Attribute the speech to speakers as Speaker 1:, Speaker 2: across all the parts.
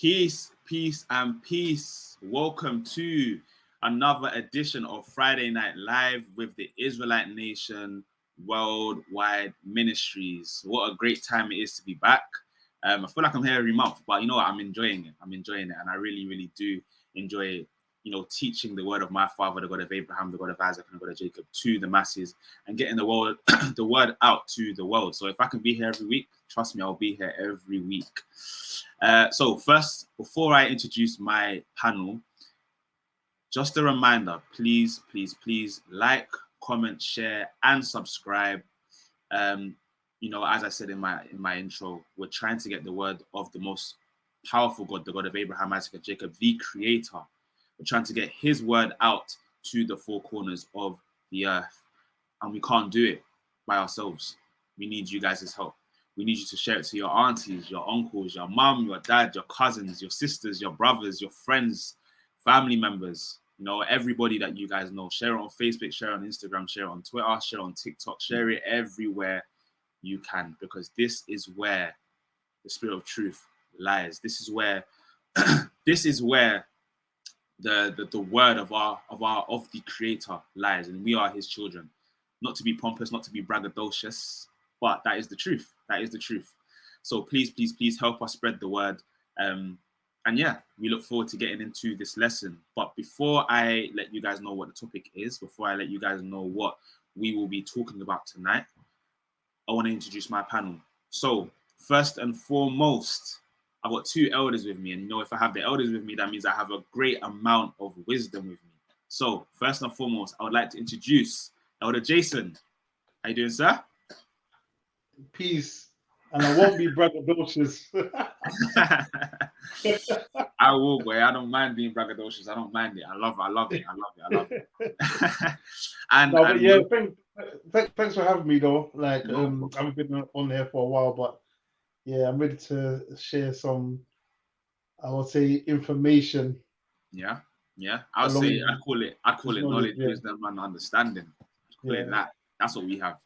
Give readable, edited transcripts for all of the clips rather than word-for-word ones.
Speaker 1: Peace, peace, and peace. Welcome to another edition of Friday Night Live with the Israelite Nation Worldwide Ministries. What a great time it is to be back. I feel like I'm here every month, but you know what? I'm enjoying it. And I really, really do enjoy, teaching the word of my father, the God of Abraham, the God of Isaac, and the God of Jacob to the masses and getting the word, the word out to the world. So if I can be here every week, trust me, I'll be here every week. So first, before I introduce my panel, just a reminder, please like, comment, share, and subscribe. As I said in my intro, we're trying to get the word of the most powerful God, the God of Abraham, Isaac, and Jacob, the creator. We're trying to get his word out to the four corners of the earth. And we can't do it by ourselves. We need you guys' help. We need you to share it to your aunties, your uncles, your mom, your dad, your cousins, your sisters, your brothers, your friends, family members, everybody that you guys know. Share it on Facebook, share it on Instagram, share it on Twitter, share it on TikTok, share it everywhere you can, because this is where the spirit of truth lies. This is where the word of the creator lies, and we are his children. Not to be pompous, not to be braggadocious, but that is the truth. That is the truth. So please help us spread the word. And yeah, we look forward to getting into this lesson. But before I let you guys know what the topic is, before I let you guys know what we will be talking about tonight, I want to introduce my panel. So first and foremost, I've got two elders with me. And if I have the elders with me, that means I have a great amount of wisdom with me. So first and foremost, I would like to introduce Elder Jason. How you doing, sir?
Speaker 2: Peace. And I won't be braggadocious.
Speaker 1: I will, boy. I don't mind being braggadocious. I don't mind it. I love it.
Speaker 2: Thanks for having me, though. I haven't been on there for a while, but yeah, I'm ready to share some, I would say, information.
Speaker 1: Yeah. I call it knowledge, wisdom, and understanding. Call it that. That's what we have.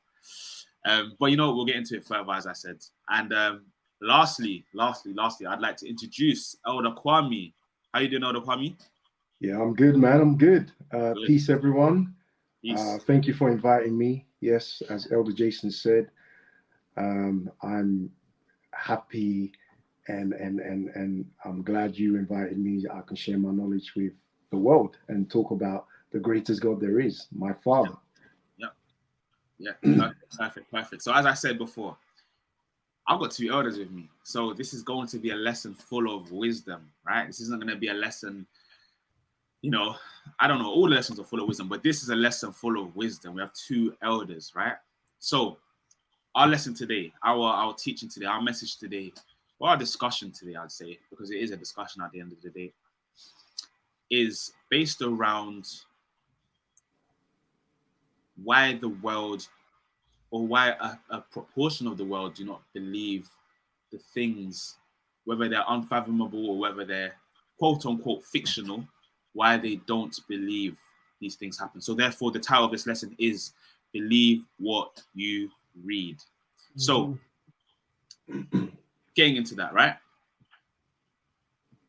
Speaker 1: But we'll get into it further, as I said. And lastly, I'd like to introduce Elder Kwame. How you doing, Elder Kwame?
Speaker 3: Yeah, I'm good, man. I'm good. Peace, everyone. Peace. Thank you for inviting me. Yes, as Elder Jason said, I'm happy and I'm glad you invited me. I can share my knowledge with the world and talk about the greatest God there is, my Father.
Speaker 1: Yeah, perfect. So as I said before, I've got two elders with me. So this is going to be a lesson full of wisdom, right? This isn't going to be a lesson, I don't know, all the lessons are full of wisdom, but this is a lesson full of wisdom. We have two elders, right? So our lesson today, our teaching today, our message today, or our discussion today, I'd say, because it is a discussion at the end of the day, is based around why the world, or why a proportion of the world do not believe the things, whether they're unfathomable or whether they're quote unquote fictional, why they don't believe these things happen. So therefore, the title of this lesson is Believe What You Read. So getting into that, right?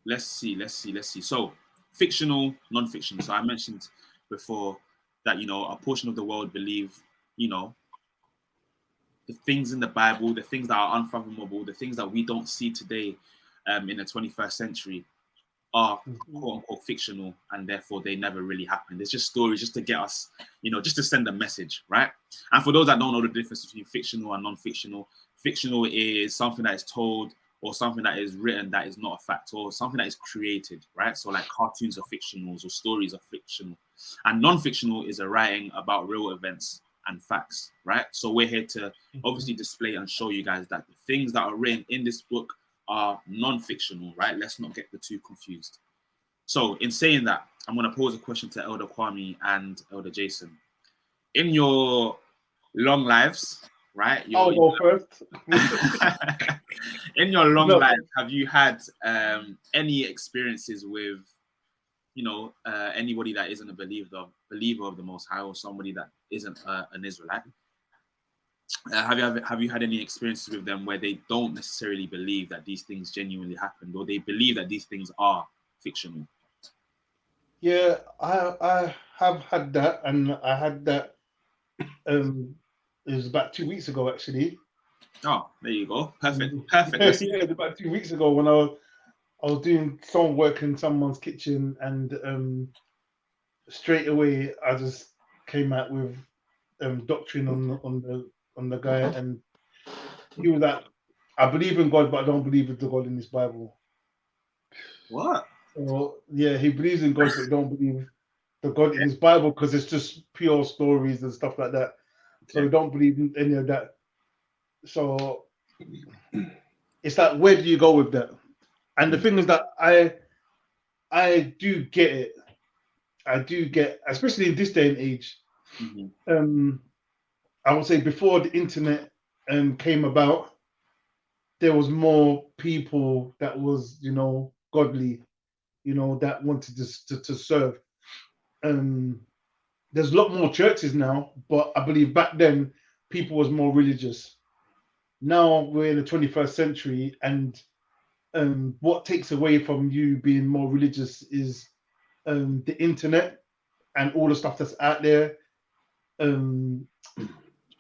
Speaker 1: Let's see. So fictional, non-fictional. So I mentioned before that, a portion of the world believe, the things in the Bible, the things that are unfathomable, the things that we don't see today in the 21st century are quote unquote fictional, and therefore they never really happened. It's just stories just to get us, just to send a message, right? And for those that don't know the difference between fictional and non-fictional, fictional is something that is told or something that is written that is not a fact, or something that is created, right? So like cartoons are fictional, or stories are fictional. And non-fictional is a writing about real events and facts, right? So we're here to obviously display and show you guys that the things that are written in this book are non-fictional, right? Let's not get the two confused. So in saying that, I'm going to pose a question to Elder Kwame and Elder Jason. In your long lives, right?
Speaker 2: I'll go first.
Speaker 1: In your long life, have you had any experiences with, anybody that isn't a believer of the Most High, or somebody that isn't an Israelite? have you had any experiences with them where they don't necessarily believe that these things genuinely happened, or they believe that these things are fictional?
Speaker 2: Yeah, I have had that, and I had that. It was about 2 weeks ago, actually.
Speaker 1: Oh, there you go. Perfect.
Speaker 2: Yeah, it was about 2 weeks ago when I was doing some work in someone's kitchen, and straight away I just came out with doctrine on the guy, and he was like, "I believe in God, but I don't believe in the God in this Bible."
Speaker 1: What?
Speaker 2: So yeah, he believes in God, but he don't believe the God in his Bible because it's just pure stories and stuff like that. So he don't believe in any of that. So it's like, where do you go with that? And the thing is that I do get it. I do get, especially in this day and age. I would say before the internet came about, there was more people that was, godly, that wanted to serve. There's a lot more churches now, but I believe back then people was more religious. Now we're in the 21st century, and what takes away from you being more religious is the internet and all the stuff that's out there.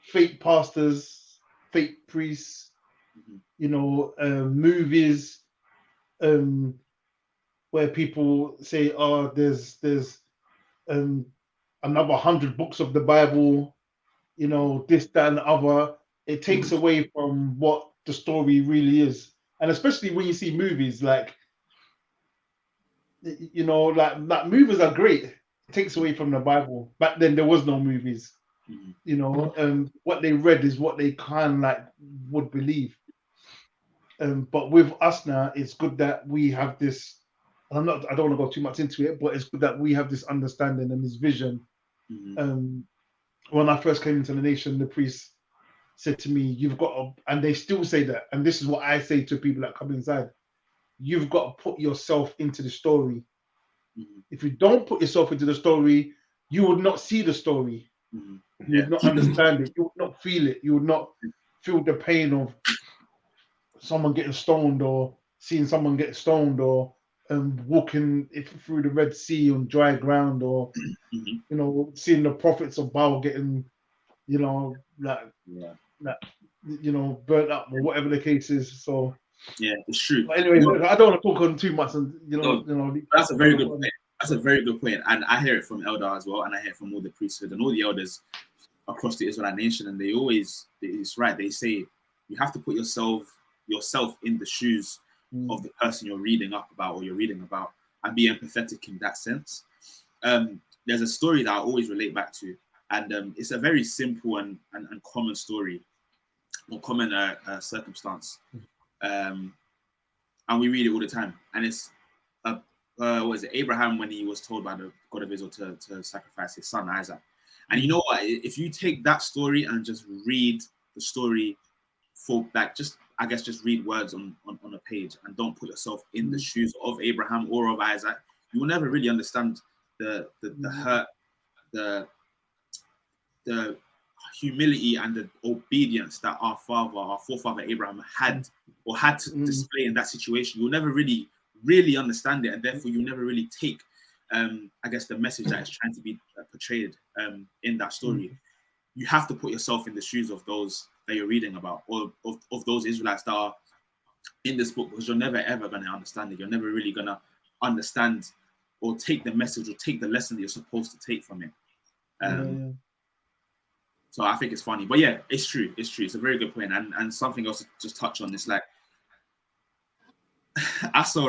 Speaker 2: Fake pastors, fake priests, movies where people say, "Oh, there's another 100 books of the Bible," this, that, and the other. It takes away from what the story really is, and especially when you see movies like movies are great. It takes away from the Bible. Back then, there was no movies. What they read is what they kind of would believe. But with us now, it's good that we have this. I don't want to go too much into it, but it's good that we have this understanding and this vision. When I first came into the nation, the priest said to me, "You've got to," and they still say that, and this is what I say to people that come inside: you've got to put yourself into the story. If you don't put yourself into the story, you would not see the story. You would not understand it. You would not feel it. You would not feel the pain of someone getting stoned, or seeing someone get stoned, or walking through the Red Sea on dry ground, or seeing the prophets of Baal getting, burnt up, or whatever the case is. So
Speaker 1: yeah, it's true.
Speaker 2: But anyway, I don't want to talk on too much, and
Speaker 1: that's a very good point. That's a very good point, and I hear it from Elder as well, and I hear it from all the priesthood and all the elders across the Israelite nation, and it's right. They say you have to put yourself in the shoes of the person you're reading up about or you're reading about, and be empathetic in that sense. There's a story that I always relate back to, and it's a very simple and common story, or common circumstance, and we read it all the time. And it's what is it? Abraham, when he was told by the God of Israel to sacrifice his son Isaac. And you know what? If you take that story and just read the story for just read words on a page, and don't put yourself in the shoes of Abraham or of Isaac, you will never really understand the hurt, the humility and the obedience that our forefather Abraham had to display in that situation. You'll never really understand it, and therefore you'll never really take the message that is trying to be portrayed in that story. You have to put yourself in the shoes of those that you're reading about, or of those Israelites that are in this book, because you're never ever going to understand it. You're never really going to understand or take the message or take the lesson that you're supposed to take from it. So I think it's funny, but yeah, it's true. It's a very good point, and something else to just touch on is I saw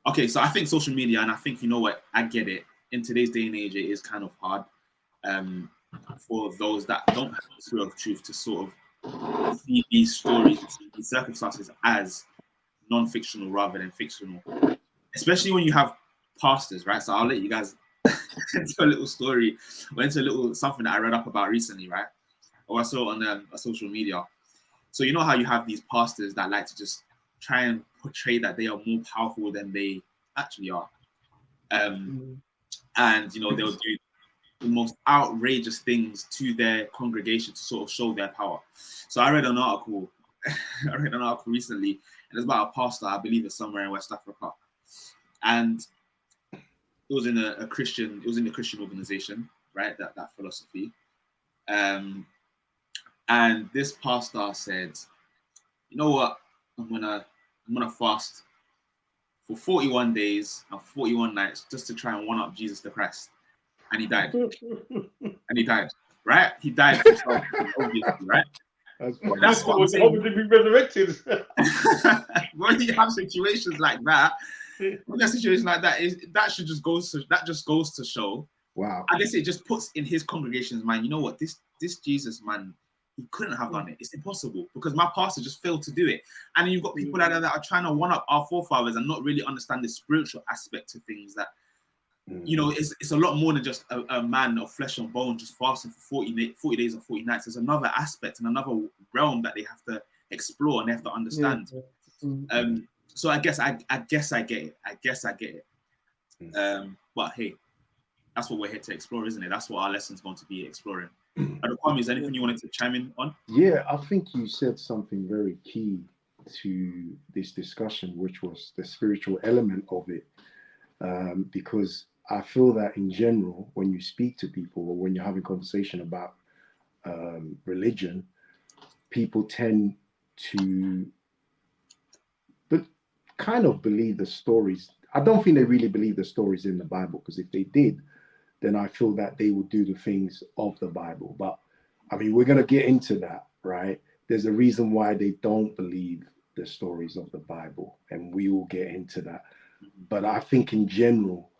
Speaker 1: okay, so I think social media, and I think, you know what, I get it. In today's day and age, it is kind of hard for those that don't have the spirit of truth to sort of see these stories, these circumstances as non-fictional rather than fictional, especially when you have pastors, right? So I'll let you guys into a little story, or into a little something that I read up about recently, right? Or I saw on social media. So you know how you have these pastors that like to just try and portray that they are more powerful than they actually are, and they'll do the most outrageous things to their congregation to sort of show their power. So I read an article. I read an article recently, and it's about a pastor. I believe it's somewhere in West Africa, and it was in a Christian. It was in a Christian organization, right? That philosophy. And this pastor said, "You know what? I'm gonna fast for 41 days and 41 nights just to try and one up Jesus the Christ." And he died. And he died, right? He died from something, obviously, right? That's what I'm saying.
Speaker 2: To be resurrected.
Speaker 1: When you have situations like that, that just goes to show.
Speaker 3: Wow.
Speaker 1: I guess it just puts in his congregation's mind, you know what, this Jesus man, he couldn't have done it. It's impossible because my pastor just failed to do it. And then you've got people like that are trying to one up our forefathers and not really understand the spiritual aspect to things that, you know, it's a lot more than just a man of flesh and bone just fasting for 40 days and 40 nights. There's another aspect and another realm that they have to explore and they have to understand. So I guess I get it. But hey, that's what we're here to explore, isn't it? That's what our lesson's going to be exploring. Kwame, is there anything you wanted to chime in on?
Speaker 3: Yeah, I think you said something very key to this discussion, which was the spiritual element of it. Because I feel that in general, when you speak to people or when you're having conversation about religion, people tend to kind of believe the stories. I don't think they really believe the stories in the Bible, because if they did, then I feel that they would do the things of the Bible. But I mean, we're going to get into that, right? There's a reason why they don't believe the stories of the Bible, and we will get into that. But I think in general,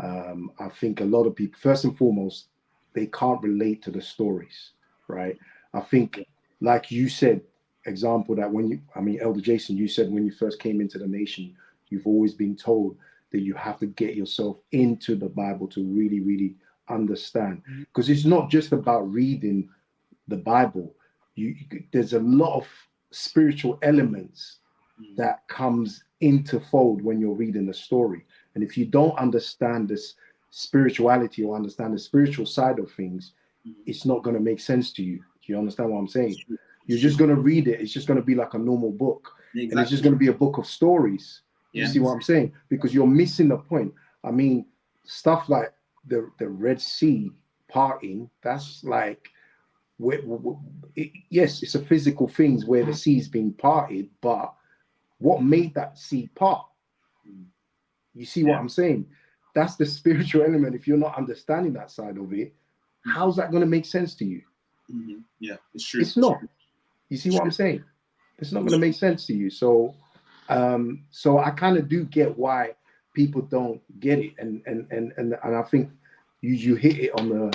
Speaker 3: I think a lot of people, first and foremost, they can't relate to the stories, right? I think, like you said, example that Elder Jason, you said when you first came into the nation, you've always been told that you have to get yourself into the Bible to really, really understand. Because it's not just about reading the Bible. There's a lot of spiritual elements that comes into fold when you're reading the story. And if you don't understand this spirituality or understand the spiritual side of things, it's not going to make sense to you. Do you understand what I'm saying? You're just going to read it. It's just going to be like a normal book. Exactly. And it's just going to be a book of stories. You see what I'm saying? Because you're missing the point. I mean, stuff like the Red Sea parting, that's like, yes, it's a physical thing where the sea's being parted, but what made that sea part? You see what I'm saying? That's the spiritual element. If you're not understanding that side of it, how's that going to make sense to you?
Speaker 1: Yeah, it's true.
Speaker 3: It's not. You see what I'm saying? It's not going to make sense to you. So I kind of do get why people don't get it, and I think you hit it on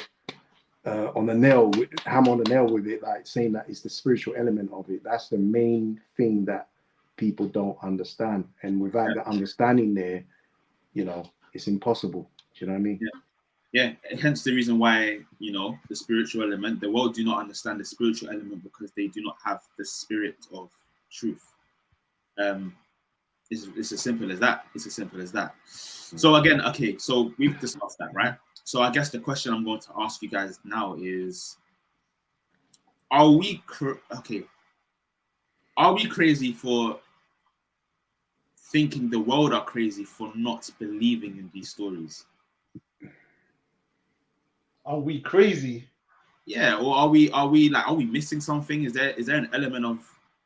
Speaker 3: the nail, hammer on the nail with it, like saying that it's the spiritual element of it. That's the main thing that people don't understand, and without the understanding there, you know, it's impossible. Do you know what I mean?
Speaker 1: Yeah. Hence the reason why, you know, the spiritual element, the world do not understand the spiritual element because they do not have the spirit of truth. It's as simple as that. It's as simple as that. So again, okay, so we've discussed that, right? So I guess the question I'm going to ask you guys now is, are we crazy for thinking the world are crazy for not believing in these stories?
Speaker 2: Are we crazy?
Speaker 1: Yeah, or are we missing something? Is there an element of,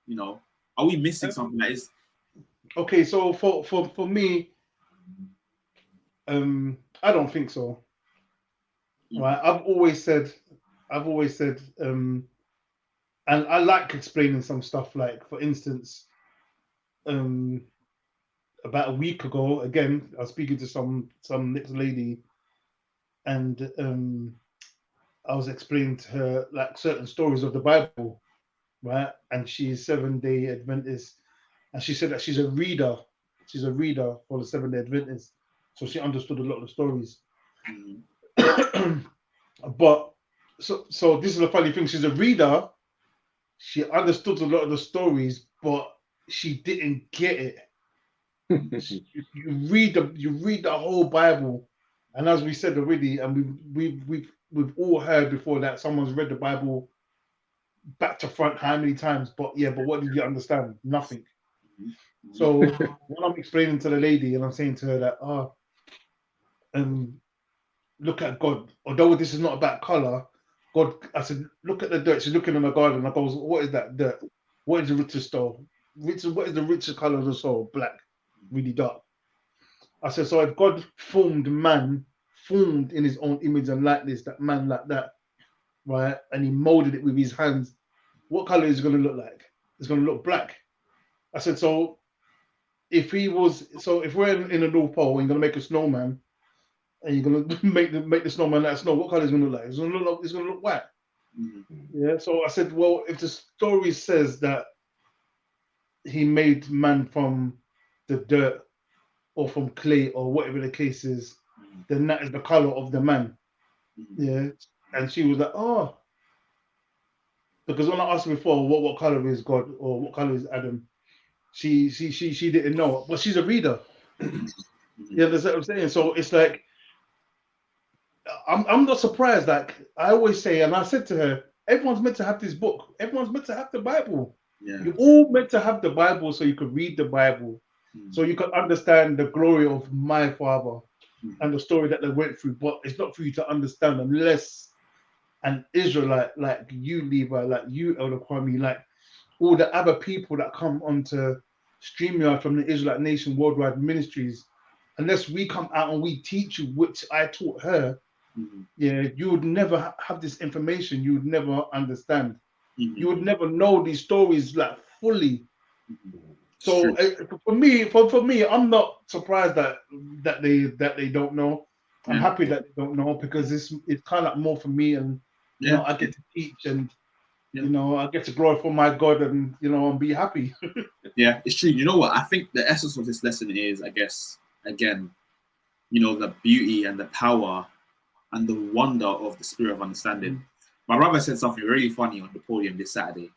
Speaker 1: you know, are we missing something that is?
Speaker 2: Okay, so for me, I don't think so. Right, I've always said, and I like explaining some stuff. Like, for instance, about a week ago, again, I was speaking to some next lady, and I was explaining to her like certain stories of the Bible, right? And she's Seventh-day Adventist, and she said that she's a reader. She's a reader for the Seventh-day Adventist, so she understood a lot of the stories. But so this is the funny thing. She's a reader. She understood a lot of the stories, but she didn't get it. You read the whole Bible, and as we said already, and we've we've all heard before that someone's read the Bible back to front how many times, but what did you understand? Nothing. So when I'm explaining to the lady and I'm saying to her that, look at God, although this is not about color, God, I said, look at the dirt. She's looking in the garden. I goes, what is that dirt? What is the richest stone? What is the richest color of the soul? Black, really dark. I said, so if God formed man, formed in his own image and likeness, that man like that, right? And he molded it with his hands, what color is it going to look like? It's going to look black. I said, so if we're in the North Pole and you're going to make a snowman, and you're going to make the snowman like snow, what color is it going to look like? It's going to look white. Yeah. So I said, well, if the story says that he made man from the dirt or from clay or whatever the case is, then that is the color of the man. Yeah. And she was like, oh, because when I asked her before, what color is God or what color is Adam, she didn't know, but she's a reader. You understand what I'm saying? So it's like, I'm not surprised. Like I always say, and I said to her, everyone's meant to have this book. Everyone's meant to have the Bible. Yeah. You're all meant to have the Bible so you can read the Bible, so you can understand the glory of my Father and the story that they went through. But it's not for you to understand unless an Israelite like you, Levi, like you, Elder Kwame, like all the other people that come onto StreamYard from the Israelite Nation Worldwide Ministries, unless we come out and we teach you, which I taught her, yeah, you would never have this information. You would never understand. You would never know these stories like fully. So for me, I'm not surprised that they don't know. I'm happy that they don't know, because it's kind of like more for me, and you know, I get to teach, and you know, I get to glorify my God, and you know, and be happy.
Speaker 1: Yeah, it's true. You know what? I think the essence of this lesson is, I guess, again, you know, the beauty and the power and the wonder of the spirit of understanding. My brother said something really funny on the podium this Saturday,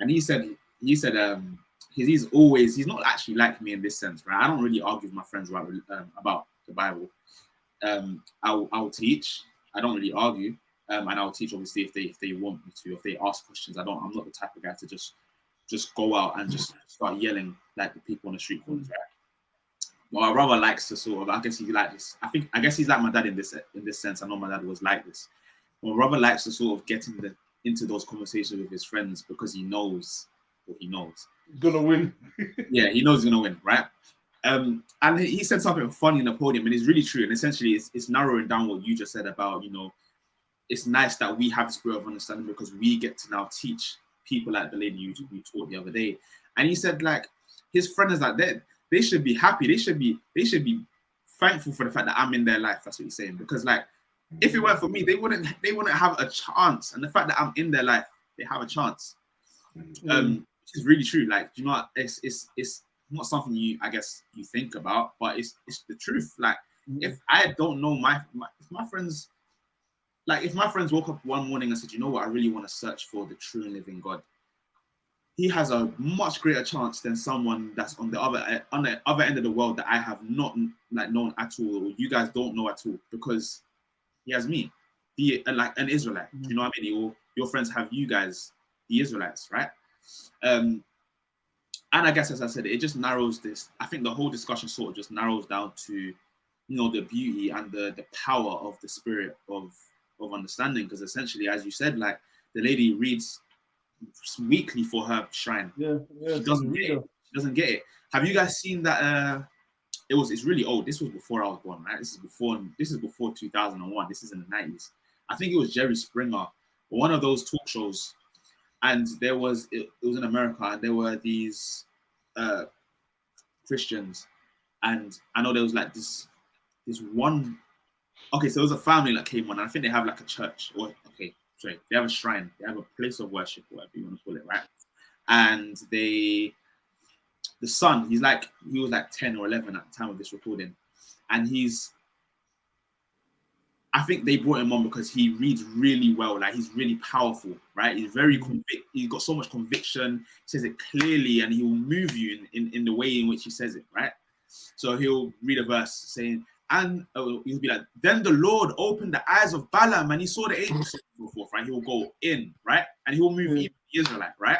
Speaker 1: and he said he's not actually like me in this sense, right? I don't really argue with my friends about the Bible. I'll teach. I don't really argue, and I'll teach obviously if they want me to. If they ask questions, I'm not the type of guy to just go out and just start yelling like the people on the street corners, right? Well, my brother likes to sort of, I guess he's like this. I guess he's like my dad in this sense. I know my dad was like this. My brother likes to sort of get into those conversations with his friends because he knows what he knows.
Speaker 2: He's gonna win.
Speaker 1: Yeah, he knows he's gonna win, right? And he said something funny in the podium, and it's really true. And essentially, it's narrowing down what you just said about, you know, it's nice that we have the spirit of understanding because we get to now teach people like the lady you taught the other day. And he said, like, his friend is like that. They should be happy. They should be thankful for the fact that I'm in their life. That's what he's saying. Because like, if it weren't for me, they wouldn't have a chance. And the fact that I'm in their life, they have a chance. Which is really true. Like, you know, it's not something I guess you think about, but it's the truth. Like, if I don't know if my friends woke up one morning and said, you know what, I really want to search for the true and living God, he has a much greater chance than someone that's on the other end of the world that I have not like known at all, or you guys don't know at all, because he has me, like an Israelite. You know what I mean? Or your friends have you guys, the Israelites, right? And I guess, as I said, it just narrows this. I think the whole discussion sort of just narrows down to, you know, the beauty and the power of the spirit of understanding. Because essentially, as you said, like, the lady reads weekly for her shrine.
Speaker 2: Yeah,
Speaker 1: she doesn't get it. She doesn't get it. Have you guys seen that? It's really old. This was before I was born, right? This is before 2001. This is in the 90s. I think it was Jerry Springer, one of those talk shows, and it was in America, and there were these Christians, and I know there was like this one. Okay, so there was a family that came on, and I think they have like a church, they have a shrine, they have a place of worship, whatever you want to call it, right? And the son, he was like 10 or 11 at the time of this recording, and I think they brought him on because he reads really well, like he's really powerful, right? He's very he's got so much conviction, says it clearly, and he will move you in the way in which he says it, right? So he'll read a verse saying, And he'll be like, then the Lord opened the eyes of Balaam and he saw the angels, and so forth, right? He will go in, right? And he will move even the Israelite, right?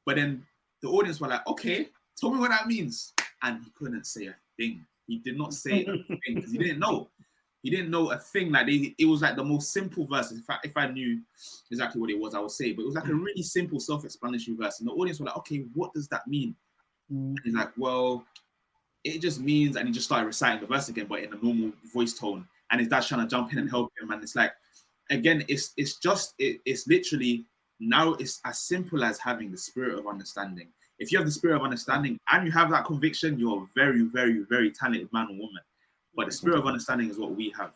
Speaker 1: But then the audience were like, okay, tell me what that means. And he couldn't say a thing. He did not say a thing because he didn't know. He didn't know a thing. Like it was like the most simple verse. If I knew exactly what it was, I would say. But it was like a really simple, self-explanatory verse. And the audience were like, okay, what does that mean? And he's like, well, it just means, and he just started reciting the verse again, but in a normal voice tone. And his dad's trying to jump in and help him. And it's like, again, it's literally, now it's as simple as having the spirit of understanding. If you have the spirit of understanding and you have that conviction, you're a very, very, very talented man or woman. But the spirit of understanding is what we have.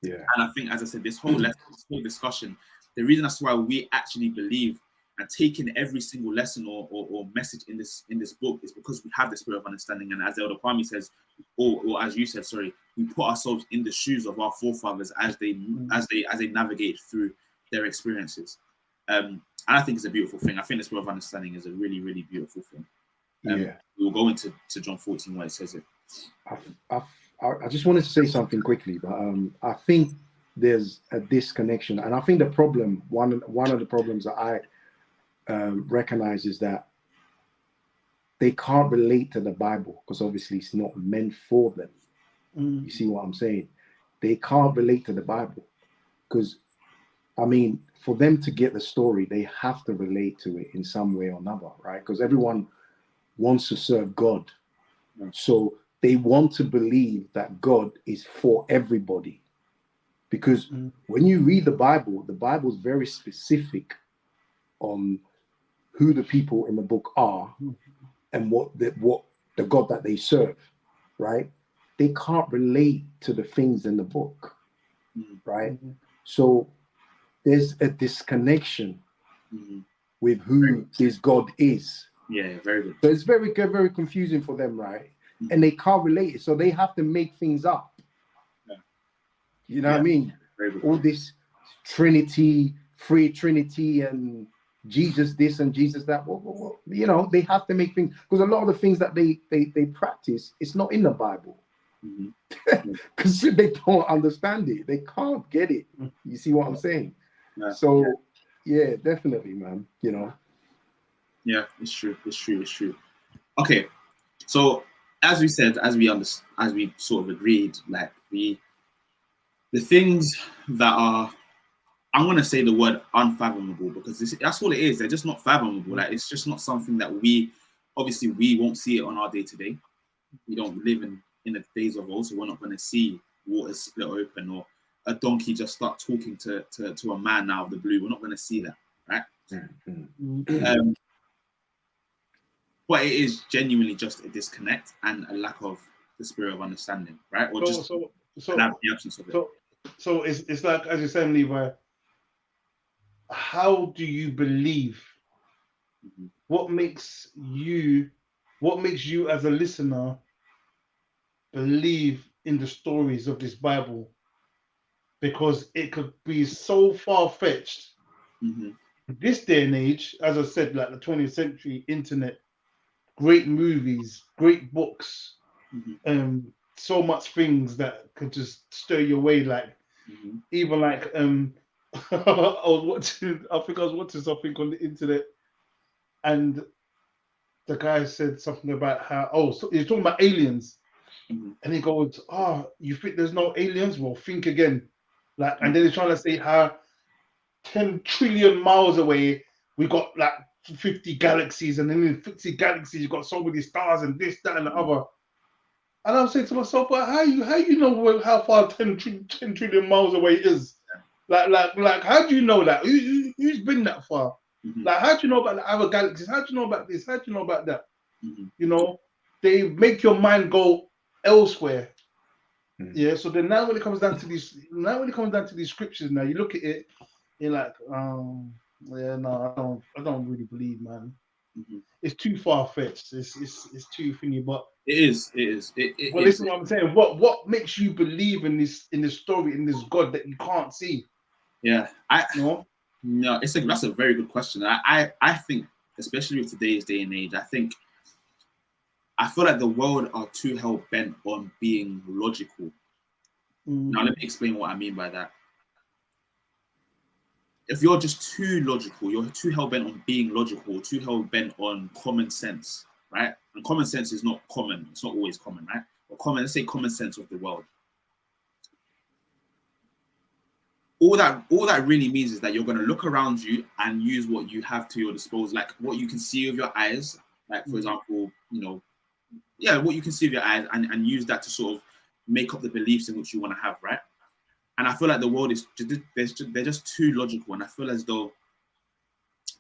Speaker 3: Yeah.
Speaker 1: And I think, as I said, this whole lesson, this whole discussion, the reason that's why we actually believe and take in every single lesson or message in this book is because we have the spirit of understanding. And as Elder Kwame says, or as you said, sorry, we put ourselves in the shoes of our forefathers as they navigate through their experiences. And I think it's a beautiful thing. I think the spirit of understanding is a really, really beautiful thing.
Speaker 3: Yeah.
Speaker 1: We'll go into John 14 where it says it.
Speaker 3: I just wanted to say something quickly, but I think there's a disconnection, and I think the problem, one of the problems that I recognize is that they can't relate to the Bible because obviously it's not meant for them. You see what I'm saying? They can't relate to the Bible because, I mean, for them to get the story, they have to relate to it in some way or another, right? Because everyone wants to serve God. So they want to believe that God is for everybody. Because when you read the Bible is very specific on who the people in the book are and what the God that they serve, right? They can't relate to the things in the book, right? So there's a disconnection with who this God is.
Speaker 1: Yeah, very good.
Speaker 3: So it's very, very confusing for them, right? And they can't relate it, so they have to make things up. You know what I mean? All this Trinity, free Trinity, and Jesus this and Jesus that. Well, you know, they have to make things, because a lot of the things that they practice, it's not in the Bible. Because they don't understand it. They can't get it. You see what I'm saying? So, yeah, definitely, man. You know.
Speaker 1: Yeah, it's true. Okay, so as we said, as we sort of agreed, like the things that are, I'm gonna say the word unfathomable, because that's all it is. They're just not fathomable. Like, it's just not something that we won't see it on our day to day. We don't live in the days of old, so we're not gonna see waters split open or a donkey just start talking to a man out of the blue. We're not gonna see that, right? But it is genuinely just a disconnect and a lack of the spirit of understanding, right? Or the absence of it.
Speaker 2: So it's like, as you're saying, Levi, how do you believe? What makes you as a listener believe in the stories of this Bible? Because it could be so far-fetched. This day and age, as I said, like the 20th century internet, great movies, great books, so much things that could just stir you away. Like even like I was watching something on the internet, and the guy said something about how so he's talking about aliens, and he goes, you think there's no aliens? Well, think again. Like, and then he's trying to say how 10 trillion miles away we got like 50 galaxies, and then in 50 galaxies you got so many stars and this, that, and the other. And I'm saying to myself, but how you know how far 10 trillion miles away is? Like how do you know that? Who's been that far? Like, how do you know about the other galaxies? How do you know about this? How do you know about that? You know, they make your mind go elsewhere. Yeah. So then now when it comes down to these scriptures, now you look at it, you're like, yeah, no, I don't really believe, man. It's too far-fetched. It's too thingy, but
Speaker 1: it is.
Speaker 2: Well, listen to what I'm saying. What makes you believe in this story, in this God that you can't see?
Speaker 1: Yeah, that's a very good question. I think, especially with today's day and age, I think I feel like the world are too hell bent on being logical. Now, let me explain what I mean by that. If you're just too logical, you're too hell bent on being logical, too hell bent on common sense, right? And common sense is not common. It's not always common, right? But let's say common sense of the world. All that really means is that you're going to look around you and use what you have to your disposal, like what you can see with your eyes, like for example, what you can see with your eyes, and use that to sort of make up the beliefs in which you want to have, right? And I feel like the world is they're just too logical, and I feel as though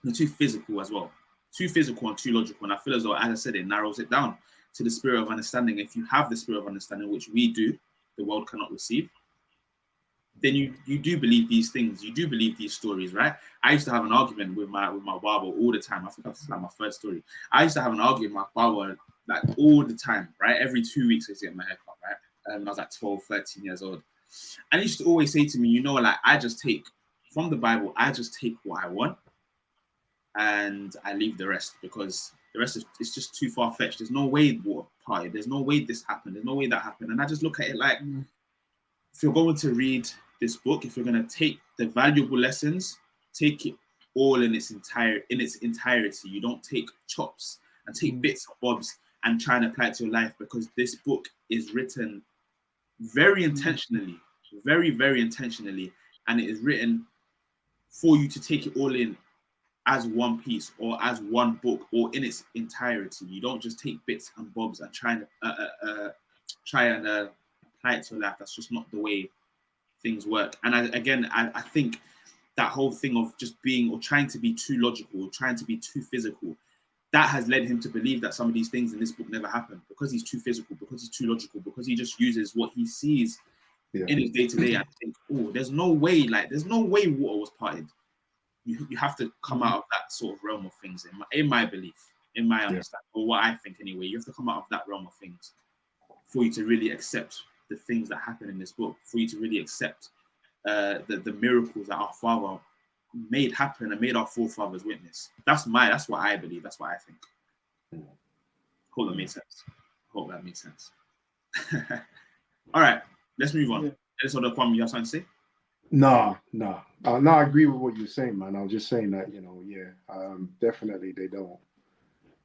Speaker 1: they're too physical as well, too physical and too logical. And I feel as though, as I said, it narrows it down to the spirit of understanding. If you have the spirit of understanding, which we do, the world cannot receive, then you do believe these things. You do believe these stories, right? I used to have an argument with my barber all the time. I think that's like my first story. I used to have an argument with my barber like all the time, right? Every 2 weeks I used to get my haircut, right? When I was like 12, 13 years old. And he used to always say to me, like, I just take from the Bible, I just take what I want and I leave the rest, because the rest is just too far-fetched. There's no way water parted. There's no way this happened. There's no way that happened. And I just look at it like, if you're going to read this book, if you're going to take the valuable lessons, take it all in its entirety. You don't take chops and take bits and bobs and try and apply it to your life, because this book is written very intentionally, very, very intentionally, and it is written for you to take it all in as one piece or as one book or in its entirety. You don't just take bits and bobs and try and apply it to your life. That's just not the way things work. And I think that whole thing of just being or trying to be too logical or trying to be too physical, that has led him to believe that some of these things in this book never happened, because he's too physical, because he's too logical, because he just uses what he sees in his day-to-day and think, oh, there's no way water was parted. You have to come out of that sort of realm of things, in my belief, in my understanding, or what I think anyway. You have to come out of that realm of things for you to really accept the things that happen in this book, for you to really accept the miracles that our Father made happen and made our forefathers witness. That's what I believe. That's what I think. Hope that makes sense. Hope that makes sense. All right, let's move on. Any sort of Kwame, you have something to say?
Speaker 3: No, I agree with what you're saying, man. I was just saying that, definitely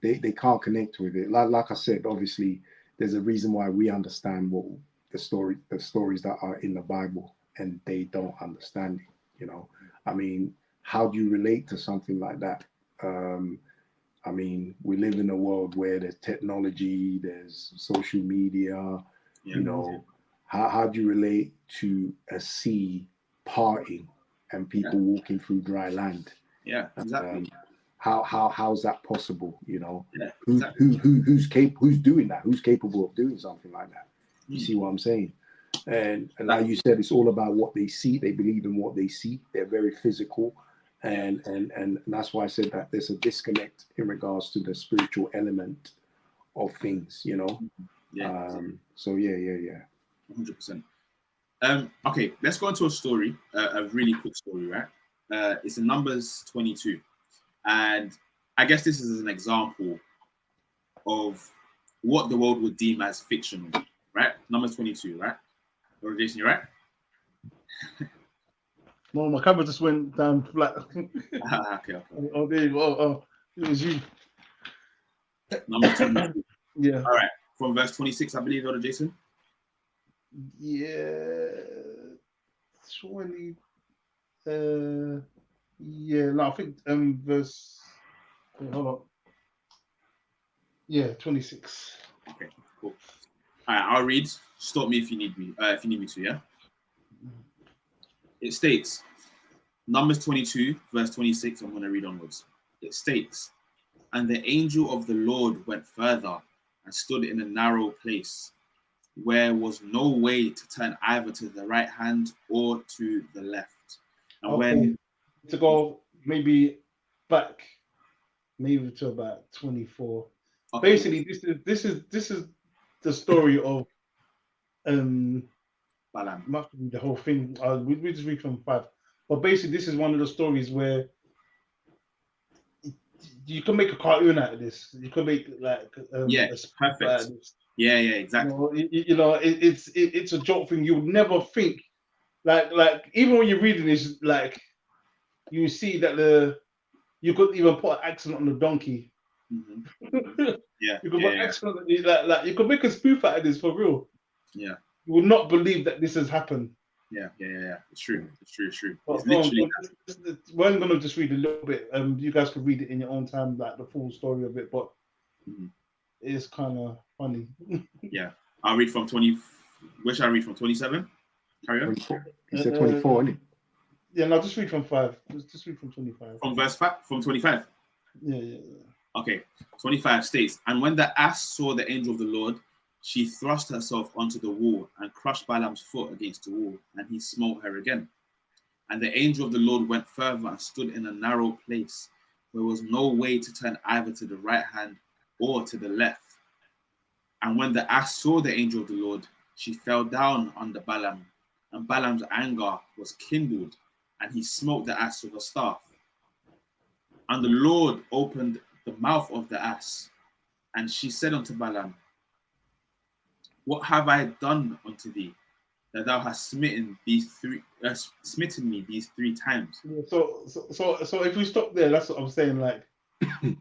Speaker 3: they can't connect with it. Like I said, obviously there's a reason why we understand what the stories that are in the Bible, and they don't understand it. I mean, how do you relate to something like that? I mean, we live in a world where there's technology, there's social media. How do you relate to a sea parting and people walking through dry land?
Speaker 1: Yeah, exactly.
Speaker 3: How's that possible? Who's doing that? Who's capable of doing something like that? You see what I'm saying? And like you said, it's all about what they see. They believe in what they see. They're very physical, and that's why I said that there's a disconnect in regards to the spiritual element of things. So yeah.
Speaker 1: 100%. Okay, let's go into a story, a really quick story, right? It's in Numbers 22, and I guess this is an example of what the world would deem as fictional, right? Numbers 22, right? Or Jason, you right?
Speaker 2: No, my camera just went down flat.
Speaker 1: Okay.
Speaker 2: Oh, there you go. Oh, it was you.
Speaker 1: Numbers 22.
Speaker 2: Yeah.
Speaker 1: All right. From verse 26, I believe, Elder Jason.
Speaker 2: Yeah. 20. No, I think verse. Hold on. Yeah, 26.
Speaker 1: Okay, cool. All right, I'll read. Stop me if you need me. If you need me to, yeah. It states, Numbers 22, verse 26. I'm going to read onwards. It states, "And the angel of the Lord went further and stood in a narrow place, where was no way to turn either to the right hand or to the left." And when
Speaker 2: to go maybe back, maybe to about 24. Okay. Basically, this is the story of
Speaker 1: Balaam.
Speaker 2: Must be the whole thing. We just read from 5, but basically, this is one of the stories where you can make a cartoon out of this. You can make like a spoof out
Speaker 1: perfect.
Speaker 2: of this.
Speaker 1: Yeah, exactly.
Speaker 2: It's a joke thing. You would never think like even when you're reading this, like you see that you could even put an accent on the donkey.
Speaker 1: Yeah,
Speaker 2: you could put accent on like you could make a spoof out of this for real.
Speaker 1: Yeah,
Speaker 2: you would not believe that this has happened.
Speaker 1: Yeah. It's true. It's true.
Speaker 2: But
Speaker 1: It's literally.
Speaker 2: We're gonna just read a little bit. You guys can read it in your own time, like the full story of it. But it's kind of funny.
Speaker 1: Yeah, I'll read from 20. Where should I read from? 27. Carry on.
Speaker 3: You said 24, isn't it?
Speaker 2: Yeah, no, just read from 5. Just read from 25.
Speaker 1: From verse 5, from 25.
Speaker 2: Yeah.
Speaker 1: Okay, 25 states, and when the ass saw the angel of the Lord, she thrust herself onto the wall and crushed Balaam's foot against the wall, and he smote her again. And the angel of the Lord went further and stood in a narrow place where was no way to turn either to the right hand or to the left. And when the ass saw the angel of the Lord, she fell down under Balaam, and Balaam's anger was kindled, and he smote the ass with a staff. And the Lord opened the mouth of the ass, and she said unto Balaam, what have I done unto thee, that thou hast smitten me these 3 times?
Speaker 2: So if we stop there, that's what I'm saying. Like, even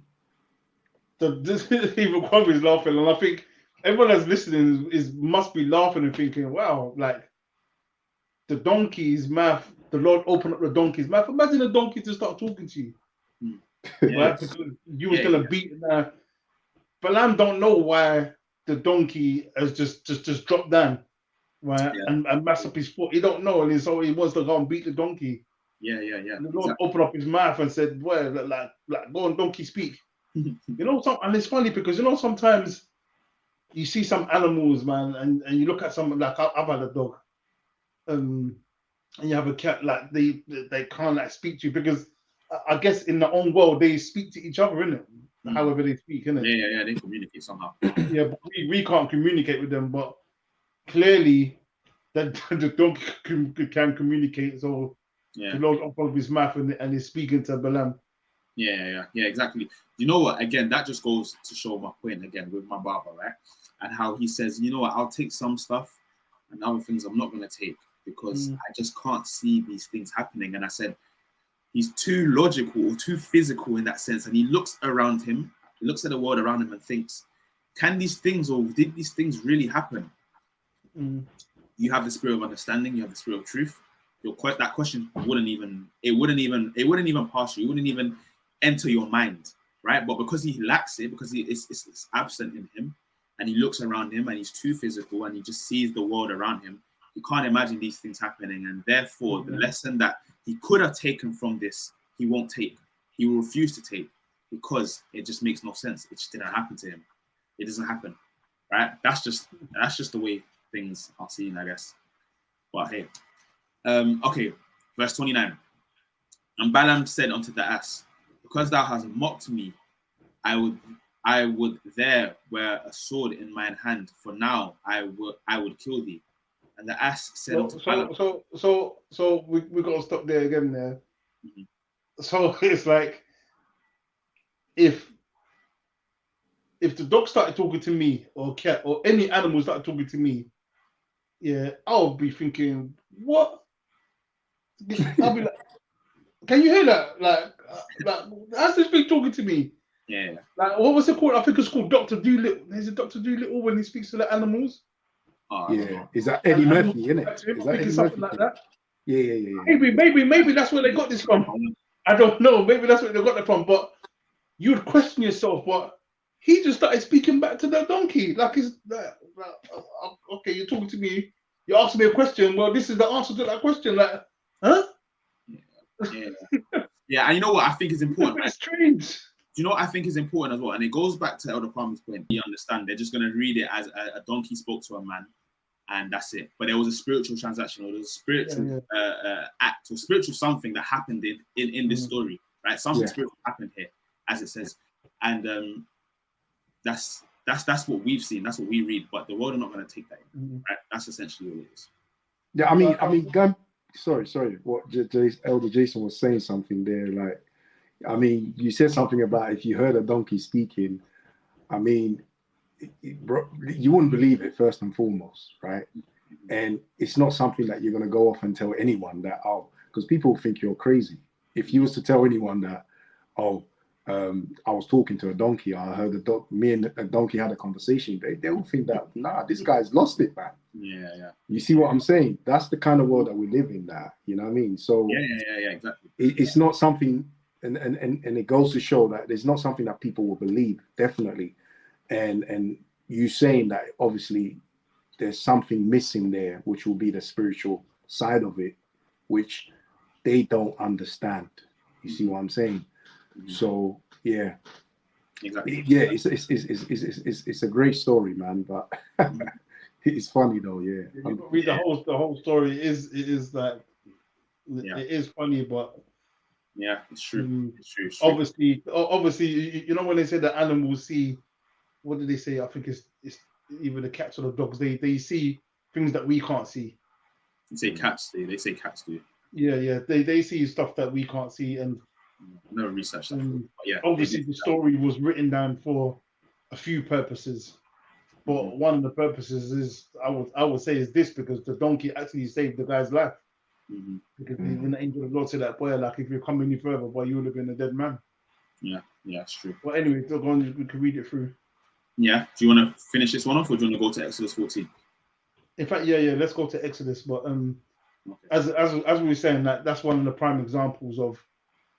Speaker 2: Kwame is laughing, and I think everyone that's listening must be laughing and thinking, "Wow, like the donkey's mouth. The Lord opened up the donkey's mouth. Imagine a donkey to start talking to you, right? Because you was gonna beat him. Balaam don't know why the donkey has just dropped down, right? And mess up his foot. He don't know, and so he wants to go and beat the donkey.
Speaker 1: Yeah.
Speaker 2: And the Lord opened up his mouth and said, "Well, like go on, donkey, speak." And it's funny because sometimes you see some animals, man, and you look at some, like I've had a dog, and you have a cat, like they can't like speak to you because I guess in their own world they speak to each other, innit? However they speak, innit?
Speaker 1: Yeah, they communicate somehow.
Speaker 2: Yeah, but we can't communicate with them, but clearly that the dog can communicate. So the Lord opened up his mouth and he's speaking to Balaam.
Speaker 1: Yeah, exactly. You know what? Again, that just goes to show my point again with my barber, right? And how he says, you know what, I'll take some stuff and other things I'm not going to take because I just can't see these things happening. And I said, he's too logical or too physical in that sense. And he looks around him, he looks at the world around him and thinks, can these things or did these things really happen? You have the spirit of understanding, you have the spirit of truth. That question wouldn't even pass you. It wouldn't even enter your mind, right? But because he lacks it, because it's absent in him, and he looks around him and he's too physical and he just sees the world around him, he can't imagine these things happening. And therefore, the lesson that he could have taken from this, he won't take. He will refuse to take because it just makes no sense. It just didn't happen to him. It doesn't happen, right? That's just the way things are seen, I guess. But hey, okay, verse 29. And Balaam said unto the ass, because thou hast mocked me, I would there wear a sword in mine hand, for now I would kill thee. And the ass said unto Balaam.
Speaker 2: So we got to stop there again there. So it's like if the dog started talking to me, or cat, or any animal started talking to me, yeah, I'll be thinking, what? I'll be like, can you hear that? Like how's this thing talking to me?
Speaker 1: Yeah.
Speaker 2: Like, what was it called? I think it's called Dr. Doolittle. There's a Dr. Doolittle when he speaks to the animals.
Speaker 3: Yeah. Is that Eddie Murphy, isn't it?
Speaker 2: Is that Eddie something Murphy? Like that?
Speaker 3: Yeah.
Speaker 2: Maybe that's where they got this from. I don't know. Maybe that's where they got it from. But you'd question yourself, but he just started speaking back to the donkey. Like, it's okay, you're talking to me. You asked me a question. Well, this is the answer to that question. Like, huh?
Speaker 1: Yeah, and you know what I think is important?
Speaker 2: It's strange.
Speaker 1: Do you know what I think is important as well? And it goes back to Elder Palmer's point. You understand, they're just going to read it as a donkey spoke to a man, and that's it. But there was a spiritual transaction, or there was a spiritual act, or spiritual something that happened in this story, right? Something spiritual happened here, as it says. And that's what we've seen. That's what we read. But the world are not going to take that in, right? That's essentially what it is.
Speaker 3: Yeah, I mean, sorry. What Elder Jason was saying something there, like, I mean, you said something about if you heard a donkey speaking. I mean, bro, you wouldn't believe it first and foremost, right? And it's not something that you're going to go off and tell anyone that, oh, because people think you're crazy. If you was to tell anyone that, oh, I was talking to a donkey, I heard me and a donkey had a conversation, they will think that, nah, this guy's lost it, man.
Speaker 1: Yeah.
Speaker 3: You see what I'm saying? That's the kind of world that we live in now. You know what I mean? So
Speaker 1: yeah, exactly.
Speaker 3: It's not something, and it goes to show that it's not something that people will believe, definitely. And you saying that obviously there's something missing there, which will be the spiritual side of it, which they don't understand. You see what I'm saying? So yeah,
Speaker 1: exactly.
Speaker 3: Yeah, it's a great story, man. But it's funny though. Yeah,
Speaker 2: you read the whole story. It is like it is funny, but
Speaker 1: yeah, it's true. It's true.
Speaker 2: Obviously, you know when they say that animals see, what did they say? I think it's either the cats or the dogs. They see things that we can't see.
Speaker 1: They say cats do. They say cats do.
Speaker 2: Yeah. They see stuff that we can't see, and
Speaker 1: no research. Yeah.
Speaker 2: Obviously, the story was written down for a few purposes, but one of the purposes is I would say is this, because the donkey actually saved the guy's life. Because when the angel of the Lord said that, boy, like if you come any further, boy, you would have been a dead man.
Speaker 1: Yeah, it's true.
Speaker 2: Well, anyway, go on, we can read it through.
Speaker 1: Yeah. Do you want to finish this one off, or do you want to go to Exodus 14?
Speaker 2: In fact, yeah, let's go to Exodus. But as we were saying, that's one of the prime examples of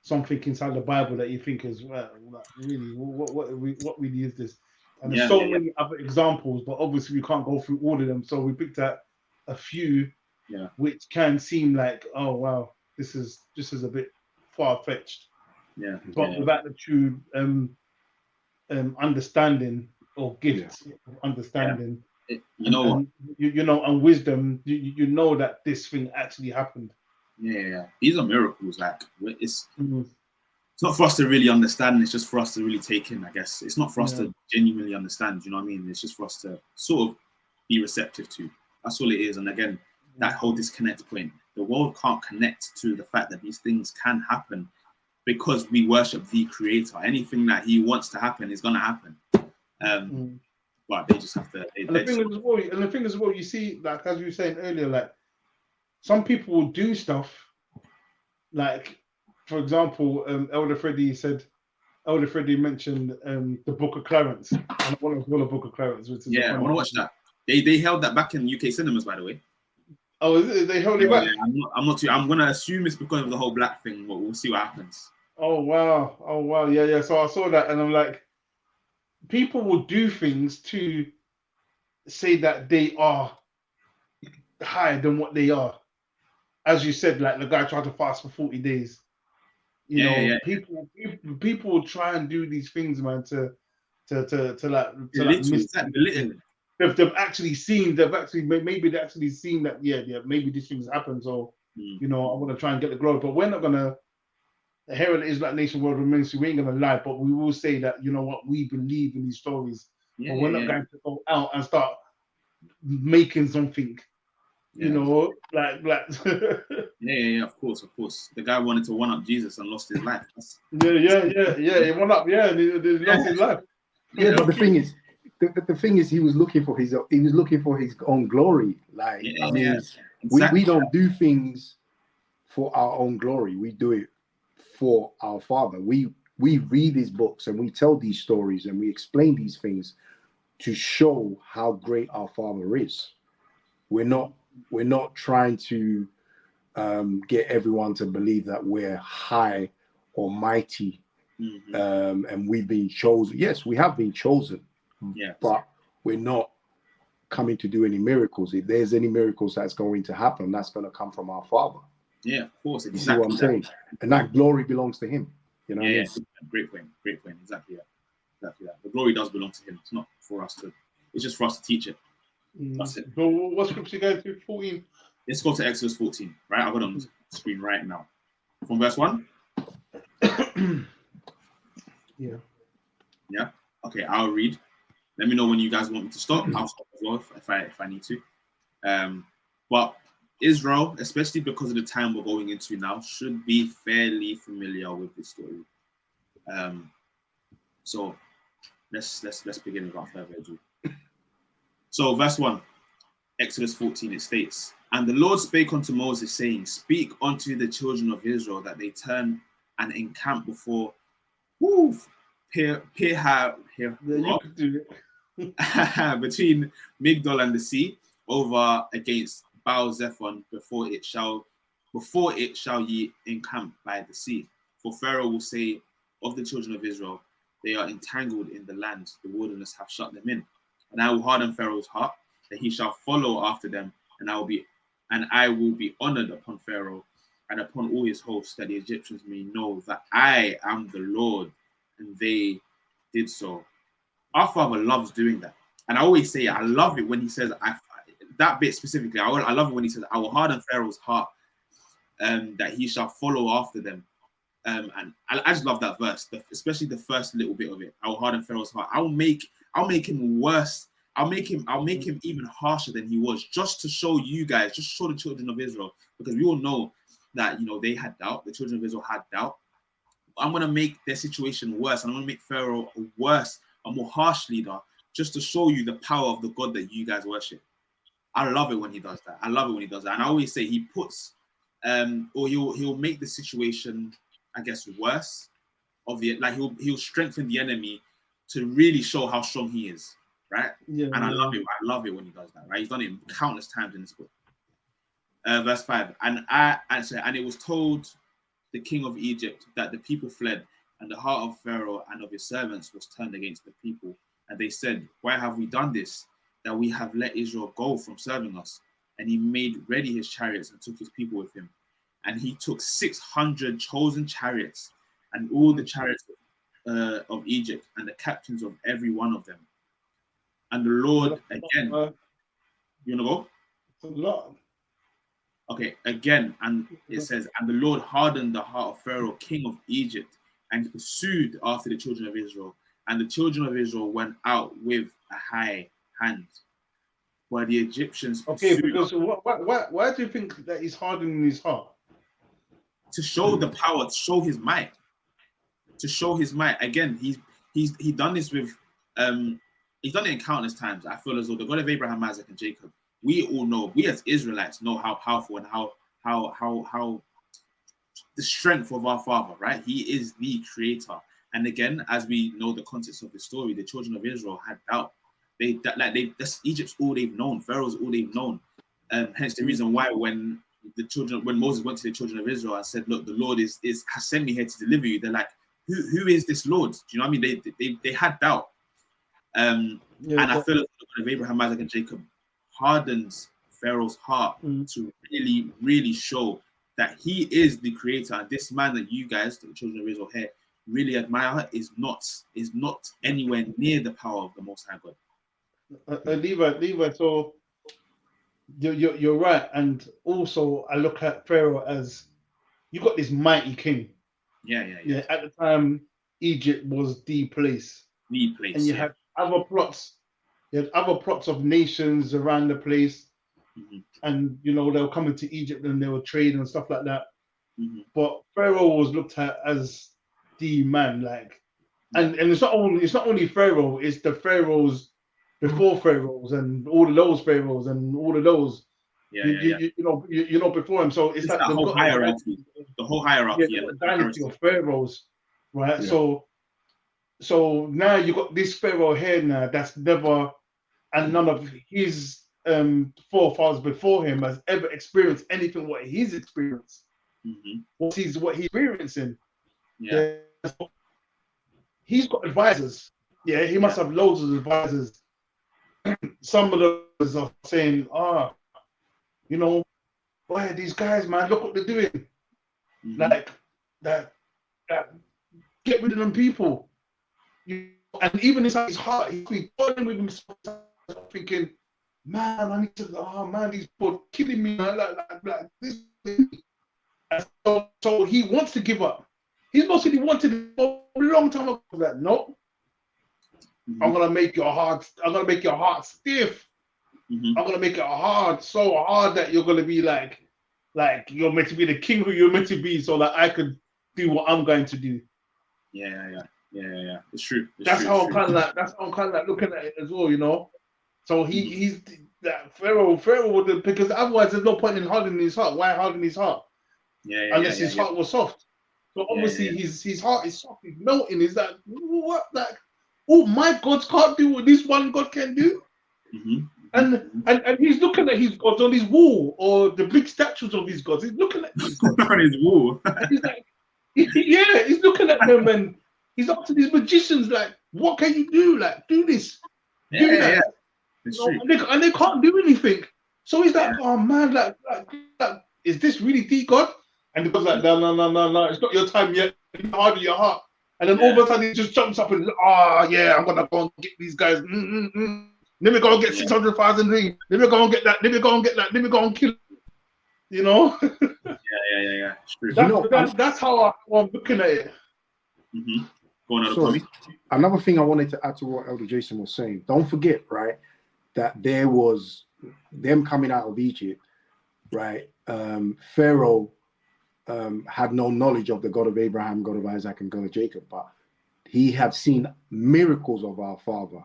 Speaker 2: something inside the Bible that you think is, well, like, really, what really is this? And there's many other examples, but obviously we can't go through all of them. So we picked out a few, which can seem like, oh wow, this is a bit far fetched.
Speaker 1: Yeah.
Speaker 2: But without the true understanding or gifts of understanding, and wisdom, you know that this thing actually happened.
Speaker 1: Yeah. These are miracles. Like it's not for us to really understand. It's just for us to really take in. I guess it's not for us to genuinely understand. You know what I mean? It's just for us to sort of be receptive to. That's all it is. And again, that whole disconnect point. The world can't connect to the fact that these things can happen because we worship the Creator. Anything that He wants to happen is going to happen. But they just have to.
Speaker 2: And the thing is, you see, like as you were saying earlier, like some people will do stuff. Like, for example, Elder Freddie mentioned the Book of Clarence. And I want to go to the Book of Clarence, which is
Speaker 1: I want to watch that. They held that back in UK cinemas, by the way.
Speaker 2: Oh, is it? They held it back?
Speaker 1: I'm not too. I'm gonna assume it's because of the whole black thing, but we'll see what happens.
Speaker 2: Oh wow, yeah. So I saw that, and I'm like, people will do things to say that they are higher than what they are. As you said, like the guy tried to fast for 40 days. You know, people will try and do these things, man, to miss. They've actually seen that, maybe these things happen. So, you know, I want to try and get the growth. But we're not gonna, here at the Israelite Nation World Ministry, we ain't gonna lie, but we will say that, you know what, we believe in these stories. But we're not going to go out and start making something. You know, like
Speaker 1: of course. The guy wanted to one up Jesus and lost his life.
Speaker 2: He won up, he lost his life.
Speaker 3: Yeah, but the thing is, he was looking for his own glory. Like, I mean, exactly. we don't do things for our own glory. We do it for our Father. We read these books and we tell these stories and we explain these things to show how great our Father is. We're not trying to get everyone to believe that we're high or mighty, and we've been chosen. Yes, we have been chosen, but we're not coming to do any miracles. If there's any miracles that's going to happen, that's going to come from our Father.
Speaker 1: Yeah, of course.
Speaker 3: Exactly. You see what I'm saying? And that glory belongs to Him. You know what I mean?
Speaker 1: Great point. Exactly that. The glory does belong to Him. It's not for us to. It's just for us to teach it. That's it.
Speaker 2: So what scripture going to 14?
Speaker 1: Let's go to Exodus 14. Right, I've got it on the screen right now. From verse 1. Yeah. Okay, I'll read. Let me know when you guys want me to stop. I'll stop as well if I need to. But Israel, especially because of the time we're going into now, should be fairly familiar with this story. So let's begin without further ado. So verse 1, Exodus 14, it states, "And the Lord spake unto Moses, saying, Speak unto the children of Israel that they turn and encamp before between Migdol and the sea, over against Baal Zephon, before it shall ye encamp by the sea. For Pharaoh will say of the children of Israel, they are entangled in the land, the wilderness hath shut them in. And I will harden Pharaoh's heart, that he shall follow after them, and I will be honored upon Pharaoh and upon all his hosts, that the Egyptians may know that I am the Lord." And they did so. Our Father loves doing that. And I always say, I love it when he says, that bit specifically, I love it when he says, "I will harden Pharaoh's heart, that he shall follow after them." And I just love that verse, especially the first little bit of it. "I will harden Pharaoh's heart." I'll make him worse. I'll make him even harsher than he was, just to show you guys, just to show the children of Israel, because we all know that, they had doubt. The children of Israel had doubt. I'm going to make their situation worse. I'm going to make Pharaoh worse, a more harsh leader, just to show you the power of the God that you guys worship. I love it when he does that. And I always say he puts, or he'll make the situation, I guess, worse. He'll strengthen the enemy to really show how strong he is, right? Yeah. And I love it. I love it when he does that, right? He's done it countless times in this book. Verse 5, and it was told the king of Egypt that the people fled, and the heart of Pharaoh and of his servants was turned against the people. And they said, "Why have we done this, that we have let Israel go from serving us?" And he made ready his chariots and took his people with him. And he took 600 chosen chariots and all the chariots of Egypt and the captains of every one of them. And the Lord again, you want to go?
Speaker 2: It's a lot.
Speaker 1: Okay, again, and it says, "And the Lord hardened the heart of Pharaoh, king of Egypt, and pursued after the children of Israel. And the children of Israel went out with a high hand, while the Egyptians
Speaker 2: pursued." Okay, because why do you think that he's hardening his heart?
Speaker 1: To show the power, to show his might. Again, he's done this with he's done it in countless times. I feel as though the God of Abraham, Isaac, and Jacob, we all know, we as Israelites know how powerful and how the strength of our Father, right? He is the creator. And again, as we know the context of the story, the children of Israel had doubt. That's Egypt's all they've known. Pharaoh's all they've known. Hence the reason why when Moses went to the children of Israel and said, "Look, the Lord has sent me here to deliver you," they're like, who is this Lord? Do you know what I mean? They had doubt. And I feel like the God of Abraham, Isaac, and Jacob hardens Pharaoh's heart to really, really show that he is the creator. And this man that you guys, the children of Israel here, really admire is not anywhere near the power of the Most High God.
Speaker 2: Levi, so you're right. And also I look at Pharaoh as, you got this mighty king. Yeah. At the time, Egypt was the place. And you had other plots. You had other plots of nations around the place. Mm-hmm. And they were coming to Egypt and they were trading and stuff like that. Mm-hmm. But Pharaoh was looked at as the man, and it's not only Pharaoh, it's the pharaohs before pharaohs and all of those pharaohs and all of those. Before him. So it's like
Speaker 1: the whole hierarchy. The whole hierarchy.
Speaker 2: The dynasty of pharaohs, right? Yeah. So now you got this Pharaoh here now that's never, and none of his forefathers before him has ever experienced anything what he's experienced. Mm-hmm. What he's experiencing. Yeah. He's got advisors. Yeah, he must have loads of advisors. Some of those are saying, boy, these guys, man, look what they're doing. Mm-hmm. Like that, get rid of them people. And even inside his heart, he's toiling with himself, thinking, man, I need to, these people killing me, man, like this. And so he wants to give up. He's mostly wanted it for a long time ago. That no, mm-hmm. I'm gonna make your heart stiff. Mm-hmm. I'm gonna make it so hard that you're gonna be like you're meant to be the king who you're meant to be, so that I could do what I'm going to do.
Speaker 1: Yeah. It's true.
Speaker 2: That's how I'm kind of like looking at it as well, you know. So he's that Pharaoh would have, because otherwise there's no point in hardening his heart. Why harden his heart? Unless his heart was soft. So obviously his heart is soft, he's melting. Is that what, like, oh, my gods can't do what this one God can do? And he's looking at his gods on his wall, or the big statues of his gods. He's looking at his gods
Speaker 1: on his wall.
Speaker 2: And he's like, he's looking at them, and he's up to these magicians like, what can you do? Like, do this, do that.
Speaker 1: It's
Speaker 2: you know,
Speaker 1: true.
Speaker 2: and they can't do anything. So he's like, oh man, like, is this really the God? And the God's like, no, it's not your time yet. Harden your heart. And then all of a sudden he just jumps up and, I'm gonna go and get these guys. Let me go and get 600,000 rings. Let me go and get that. Let me go and get that. Let me go and kill. You know?
Speaker 1: Yeah. It's true.
Speaker 2: That's how I'm looking at it.
Speaker 3: So, another thing I wanted to add to what Elder Jason was saying. Don't forget, right, that there was them coming out of Egypt, right? Pharaoh had no knowledge of the God of Abraham, God of Isaac, and God of Jacob, but he had seen miracles of our father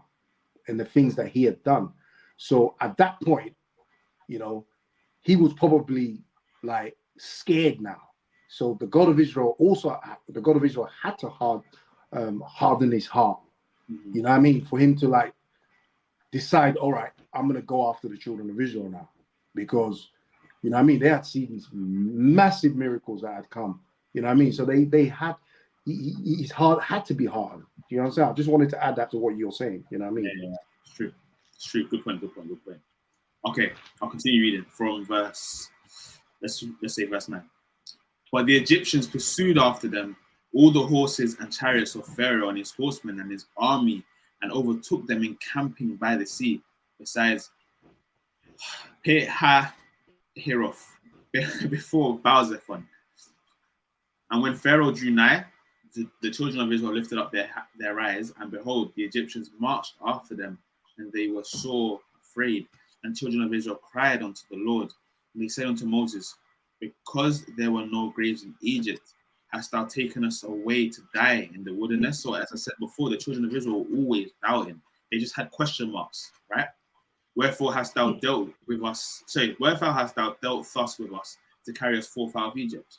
Speaker 3: and the things that he had done. So at that point, you know, he was probably like scared now. So the God of Israel had to harden his heart. You know what I mean? For him to like decide, all right, I'm going to go after the children of Israel now, because, you know what I mean, they had seen these massive miracles that had come. You know what I mean? So they had, his heart had to be hardened. You know what I'm saying? I just wanted to add that to what you're saying. You know what I mean?
Speaker 1: Yeah. It's true. Good point. Okay, I'll continue reading from verse, let's say verse 9. But the Egyptians pursued after them all the horses and chariots of Pharaoh and his horsemen and his army, and overtook them encamping by the sea, besides Pi-hahiroth, before Baal-zephon. And when Pharaoh drew nigh, the children of Israel lifted up their eyes, and behold, the Egyptians marched after them, and they were sore afraid. And children of Israel cried unto the Lord, and they said unto Moses, because there were no graves in Egypt, hast thou taken us away to die in the wilderness? So as I said before, the children of Israel were always doubting. They just had question marks, right? Wherefore hast thou dealt with us? Wherefore hast thou dealt thus with us to carry us forth out of Egypt?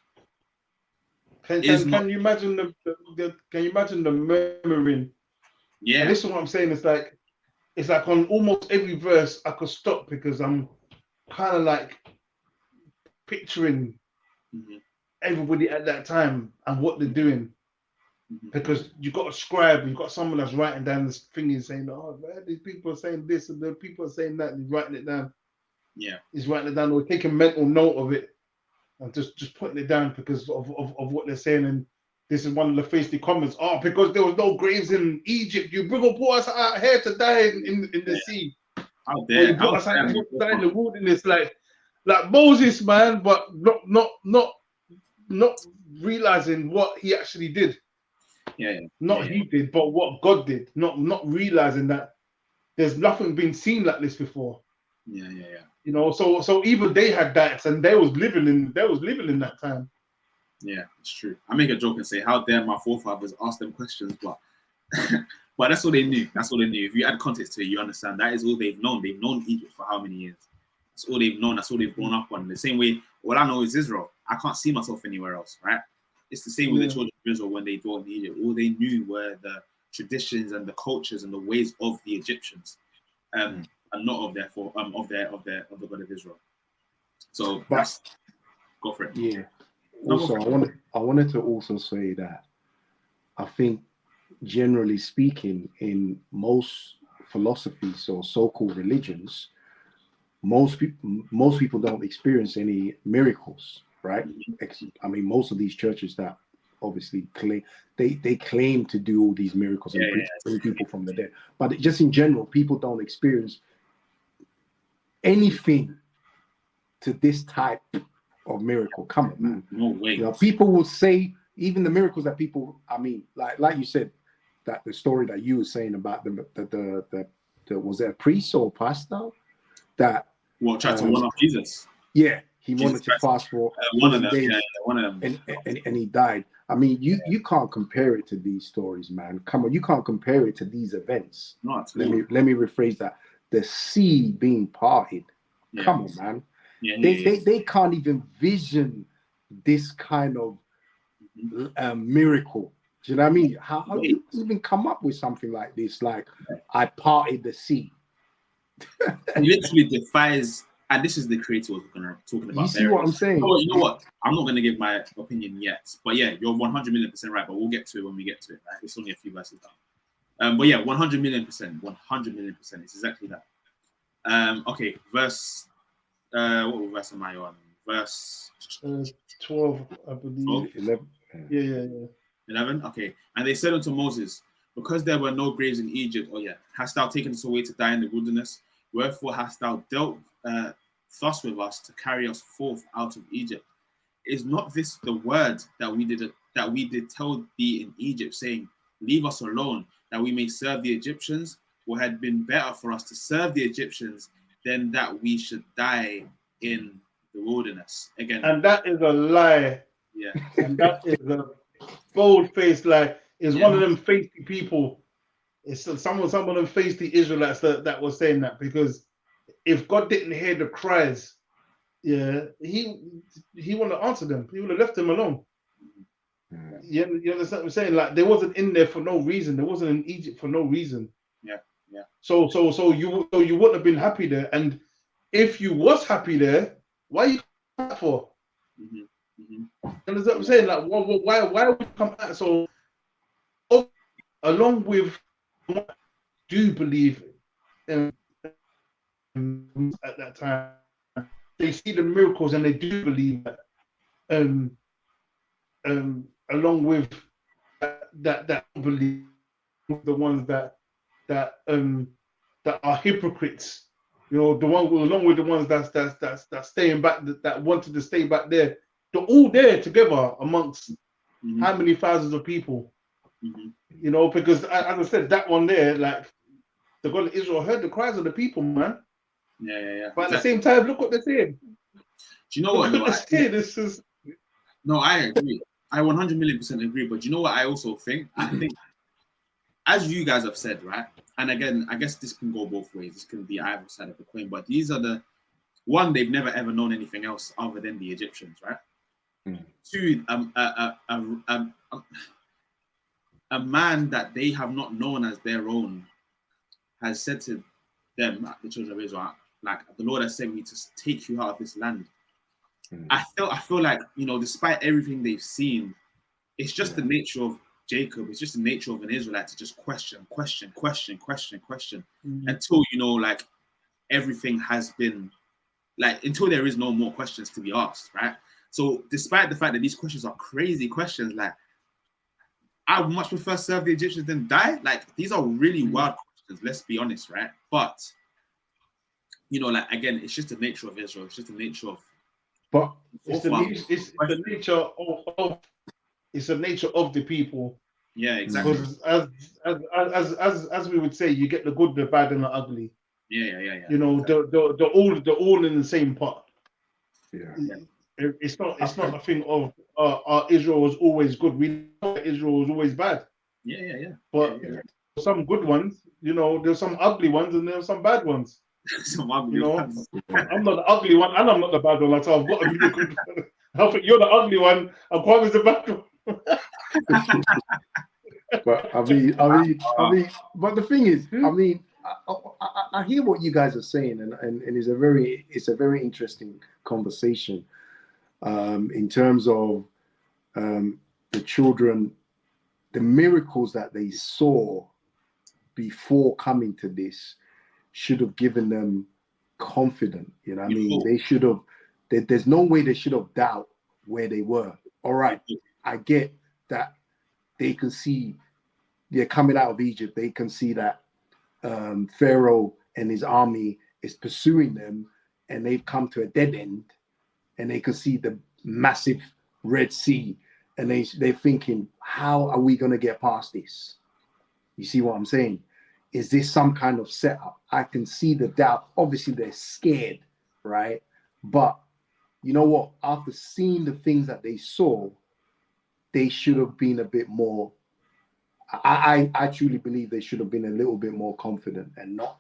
Speaker 2: Can you imagine the murmuring?
Speaker 1: Yeah.
Speaker 2: And this is what I'm saying. It's like on almost every verse I could stop, because I'm kind of like picturing everybody at that time and what they're doing. Because you got a scribe, you got someone that's writing down this thing and saying, oh man, these people are saying this and the people are saying that, and he's writing it down.
Speaker 1: Yeah.
Speaker 2: He's writing it down, or taking mental note of it and just putting it down because of what they're saying. And this is one of the feisty comments. Oh, because there was no graves in Egypt, you brought us out here to die in the sea.
Speaker 1: Out there,
Speaker 2: or you brought us out here to die in the wilderness, like Moses, man, but not realizing what he actually did. He did, but what God did. Not realizing that there's nothing been seen like this before.
Speaker 1: Yeah.
Speaker 2: You know, so even they had doubts, and they was living in that time.
Speaker 1: Yeah, it's true. I make a joke and say, how dare my forefathers ask them questions, but but that's all they knew. If you add context to it, you understand that is all they've known. They've known Egypt for how many years? That's all they've known. That's all they've grown up on. The same way, all I know is Israel. I can't see myself anywhere else, right? It's the same with the children of Israel when they dwelt in Egypt. All they knew were the traditions and the cultures and the ways of the Egyptians, and not of the God of Israel. So go for it.
Speaker 3: Yeah. Also, I wanted to also say that I think, generally speaking, in most philosophies or so-called religions, most people don't experience any miracles, right? I mean, most of these churches that obviously claim they claim to do all these miracles and bring people from the dead, but just in general, people don't experience anything to this type of miracle. Come on, man.
Speaker 1: No way.
Speaker 3: You know, people will say even the miracles that people, I mean, like you said, that the story that you were saying about the was there a priest or a pastor that
Speaker 1: tried to one up Jesus?
Speaker 3: Yeah, he wanted to fast for
Speaker 1: one of
Speaker 3: 40
Speaker 1: them,
Speaker 3: days,
Speaker 1: yeah, one of them.
Speaker 3: and he died. I mean, you can't compare it to these stories, man. Come on, you can't compare it to these events.
Speaker 1: Not
Speaker 3: let me rephrase that. The sea being parted.
Speaker 1: Yeah.
Speaker 3: Come on, man.
Speaker 1: Yeah,
Speaker 3: They can't even vision this kind of miracle. Do you know what I mean? How do you even come up with something like this? Like, I parted the sea.
Speaker 1: It literally defies, and this is the creator we're talking about.
Speaker 3: You see what I'm saying?
Speaker 1: You know what? I'm not going to give my opinion yet, but yeah, you're 100 million % right. But we'll get to it when we get to it. Right? It's only a few verses down. But yeah, 100 million %, 100 million %. It's exactly that. Okay, verse. What verse am I on? Verse
Speaker 2: 12, I believe.
Speaker 3: 11.
Speaker 2: Yeah.
Speaker 1: 11. Okay, and they said unto Moses, because there were no graves in Egypt, hast thou taken us away to die in the wilderness? Wherefore hast thou dealt thus with us to carry us forth out of Egypt? Is not this the word that we did tell thee in Egypt, saying, leave us alone, that we may serve the Egyptians? Or had been better for us to serve the Egyptians than that we should die in the wilderness? Again,
Speaker 2: and that is a lie.
Speaker 1: Yeah,
Speaker 2: and that is a bold-faced lie. Is one of them feisty people. It's some of them feisty Israelites that was saying that, because if God didn't hear the cries, he wouldn't have answered them. He would have left them alone. You understand what I'm saying? Like, they wasn't in there for no reason. They wasn't in Egypt for no reason.
Speaker 1: Yeah.
Speaker 2: So you wouldn't have been happy there. And if you was happy there, why you come back for? You understand what I'm saying? Like, why would you come back? So, along with what I do believe in, at that time, they see the miracles and they do believe that. Along with that believe, the ones that are hypocrites, along with the ones that's staying back, that wanted to stay back there. They're all there together amongst how many thousands of people? Because as I said, that one there, like, the God of Israel heard the cries of the people, man.
Speaker 1: Yeah.
Speaker 2: But at the same time, look what they're saying.
Speaker 1: Do you know what?
Speaker 2: This is.
Speaker 1: No, I agree. I 100 million % agree. But do you know what I also think? I think, as you guys have said, right? And again, I guess this can go both ways. This can be either side of the coin. But these are they've never ever known anything else other than the Egyptians, right? Two, a man that they have not known as their own has said to them, the children of Israel, like, the Lord has sent me to take you out of this land. I feel like, despite everything they've seen, it's just the nature of Jacob. It's just the nature of an Israelite to just question until, like, everything has been, like, until there is no more questions to be asked, right? So despite the fact that these questions are crazy questions, like, I would much prefer serve the Egyptians than die. Like, these are really wild questions, let's be honest, right? But, like, again, it's just the nature of Israel. It's just the nature of...
Speaker 2: But it's the nature of the people.
Speaker 1: Yeah, exactly.
Speaker 2: Because as we would say, you get the good, the bad, and the ugly.
Speaker 1: Yeah.
Speaker 2: Exactly. They're all in the same pot.
Speaker 3: Yeah.
Speaker 2: It's not a thing of Israel was always good. We know that Israel was always bad.
Speaker 1: Yeah.
Speaker 2: But some good ones, there's some ugly ones and there's some bad ones.
Speaker 1: Some ugly ones.
Speaker 2: I'm not the ugly one and I'm not the bad one. So I've got to be the good one. I think you're the ugly one and Kwame's the bad one.
Speaker 3: But I mean, but the thing is, I mean, I hear what you guys are saying, and it's a very interesting conversation in terms of the children, the miracles that they saw before coming to this should have given them confidence. You know what I mean? They should have. There's no way they should have doubt where they were. All right, I get that. They can see they're coming out of Egypt. They can see that Pharaoh and his army is pursuing them, and they've come to a dead end. And they can see the massive Red Sea, and they're thinking, how are we going to get past this? You see what I'm saying? Is this some kind of setup? I can see the doubt. Obviously, they're scared, right? But you know what? After seeing the things that they saw, they should have been a bit more. I truly believe they should have been a little bit more confident and not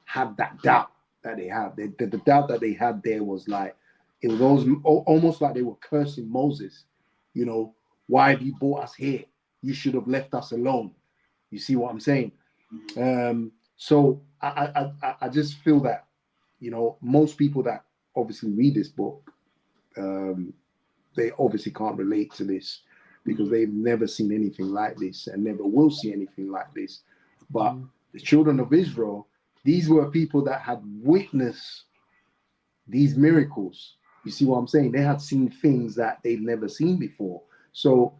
Speaker 3: have that doubt that they have. The doubt that they had there was like, it was almost like they were cursing Moses. You know, why have you brought us here? You should have left us alone. You see what I'm saying? So I just feel that, you know, most people that obviously read this book, they obviously can't relate to this because they've never seen anything like this and never will see anything like this. But the children of Israel, these were people that had witnessed these miracles. You see what I'm saying? They had seen things that they'd never seen before. So,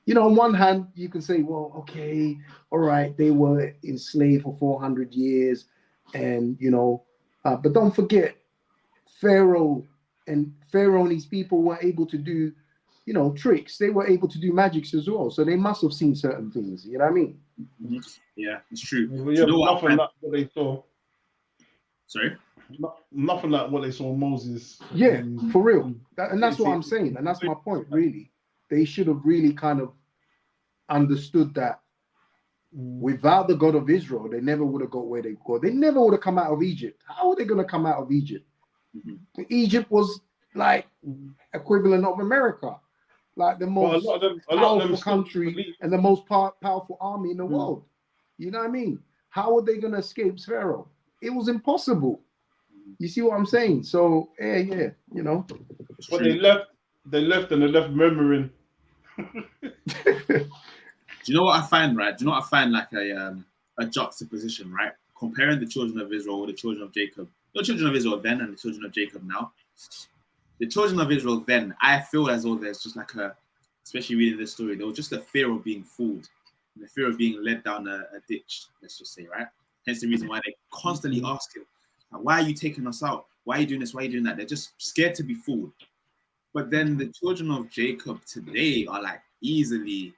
Speaker 3: you know, on one hand, you can say, well, okay, all right, they were enslaved for 400 years. And, you know, but don't forget, Pharaoh and these people were able to do, you know, tricks. They were able to do magics as well. So they must have seen certain things. You know what I mean?
Speaker 1: Yeah, it's true.
Speaker 2: Well, yeah, nothing like what they saw.
Speaker 1: Sorry?
Speaker 2: Nothing like what they saw Moses.
Speaker 3: Yeah, for real. And that's what I'm saying. And that's my point, really. They should have really kind of understood that without the God of Israel, they never would have got where they got. They never would have come out of Egypt. How are they going to come out of Egypt? Egypt was like equivalent of America, like the most powerful country and the most powerful army in the world. You know what I mean? How are they going to escape Pharaoh? It was impossible. You see what I'm saying? So yeah, you know.
Speaker 2: But they left and they left murmuring.
Speaker 1: Do you know what I find, right? Do you know what I find like a juxtaposition, right? Comparing the children of Israel or the children of Jacob, the children of Israel then and the children of Jacob now. The children of Israel then, I feel as though there's just like especially reading this story, there was just a fear of being fooled, the fear of being led down a ditch, let's just say, right? Hence the reason why they constantly ask him, why are you taking us out? Why are you doing this? Why are you doing that? They're just scared to be fooled. But then the children of Jacob today are like easily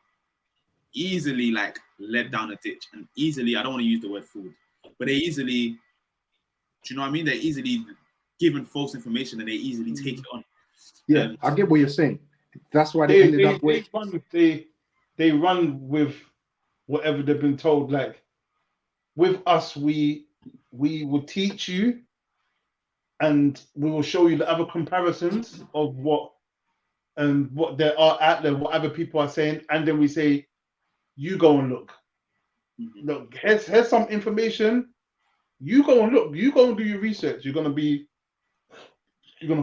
Speaker 1: like led down a ditch and easily, I don't want to use the word fooled, but they easily, do you know what I mean? They're easily given false information and they easily take it on.
Speaker 3: Yeah, I get what you're saying. That's why they ended up with...
Speaker 2: They run with whatever they've been told. Like, with us, we will teach you and we will show you the other comparisons of what there are out there, what other people are saying, and then we say, you go and look. Look, here's some information. You go and look. You go and do your research. You're gonna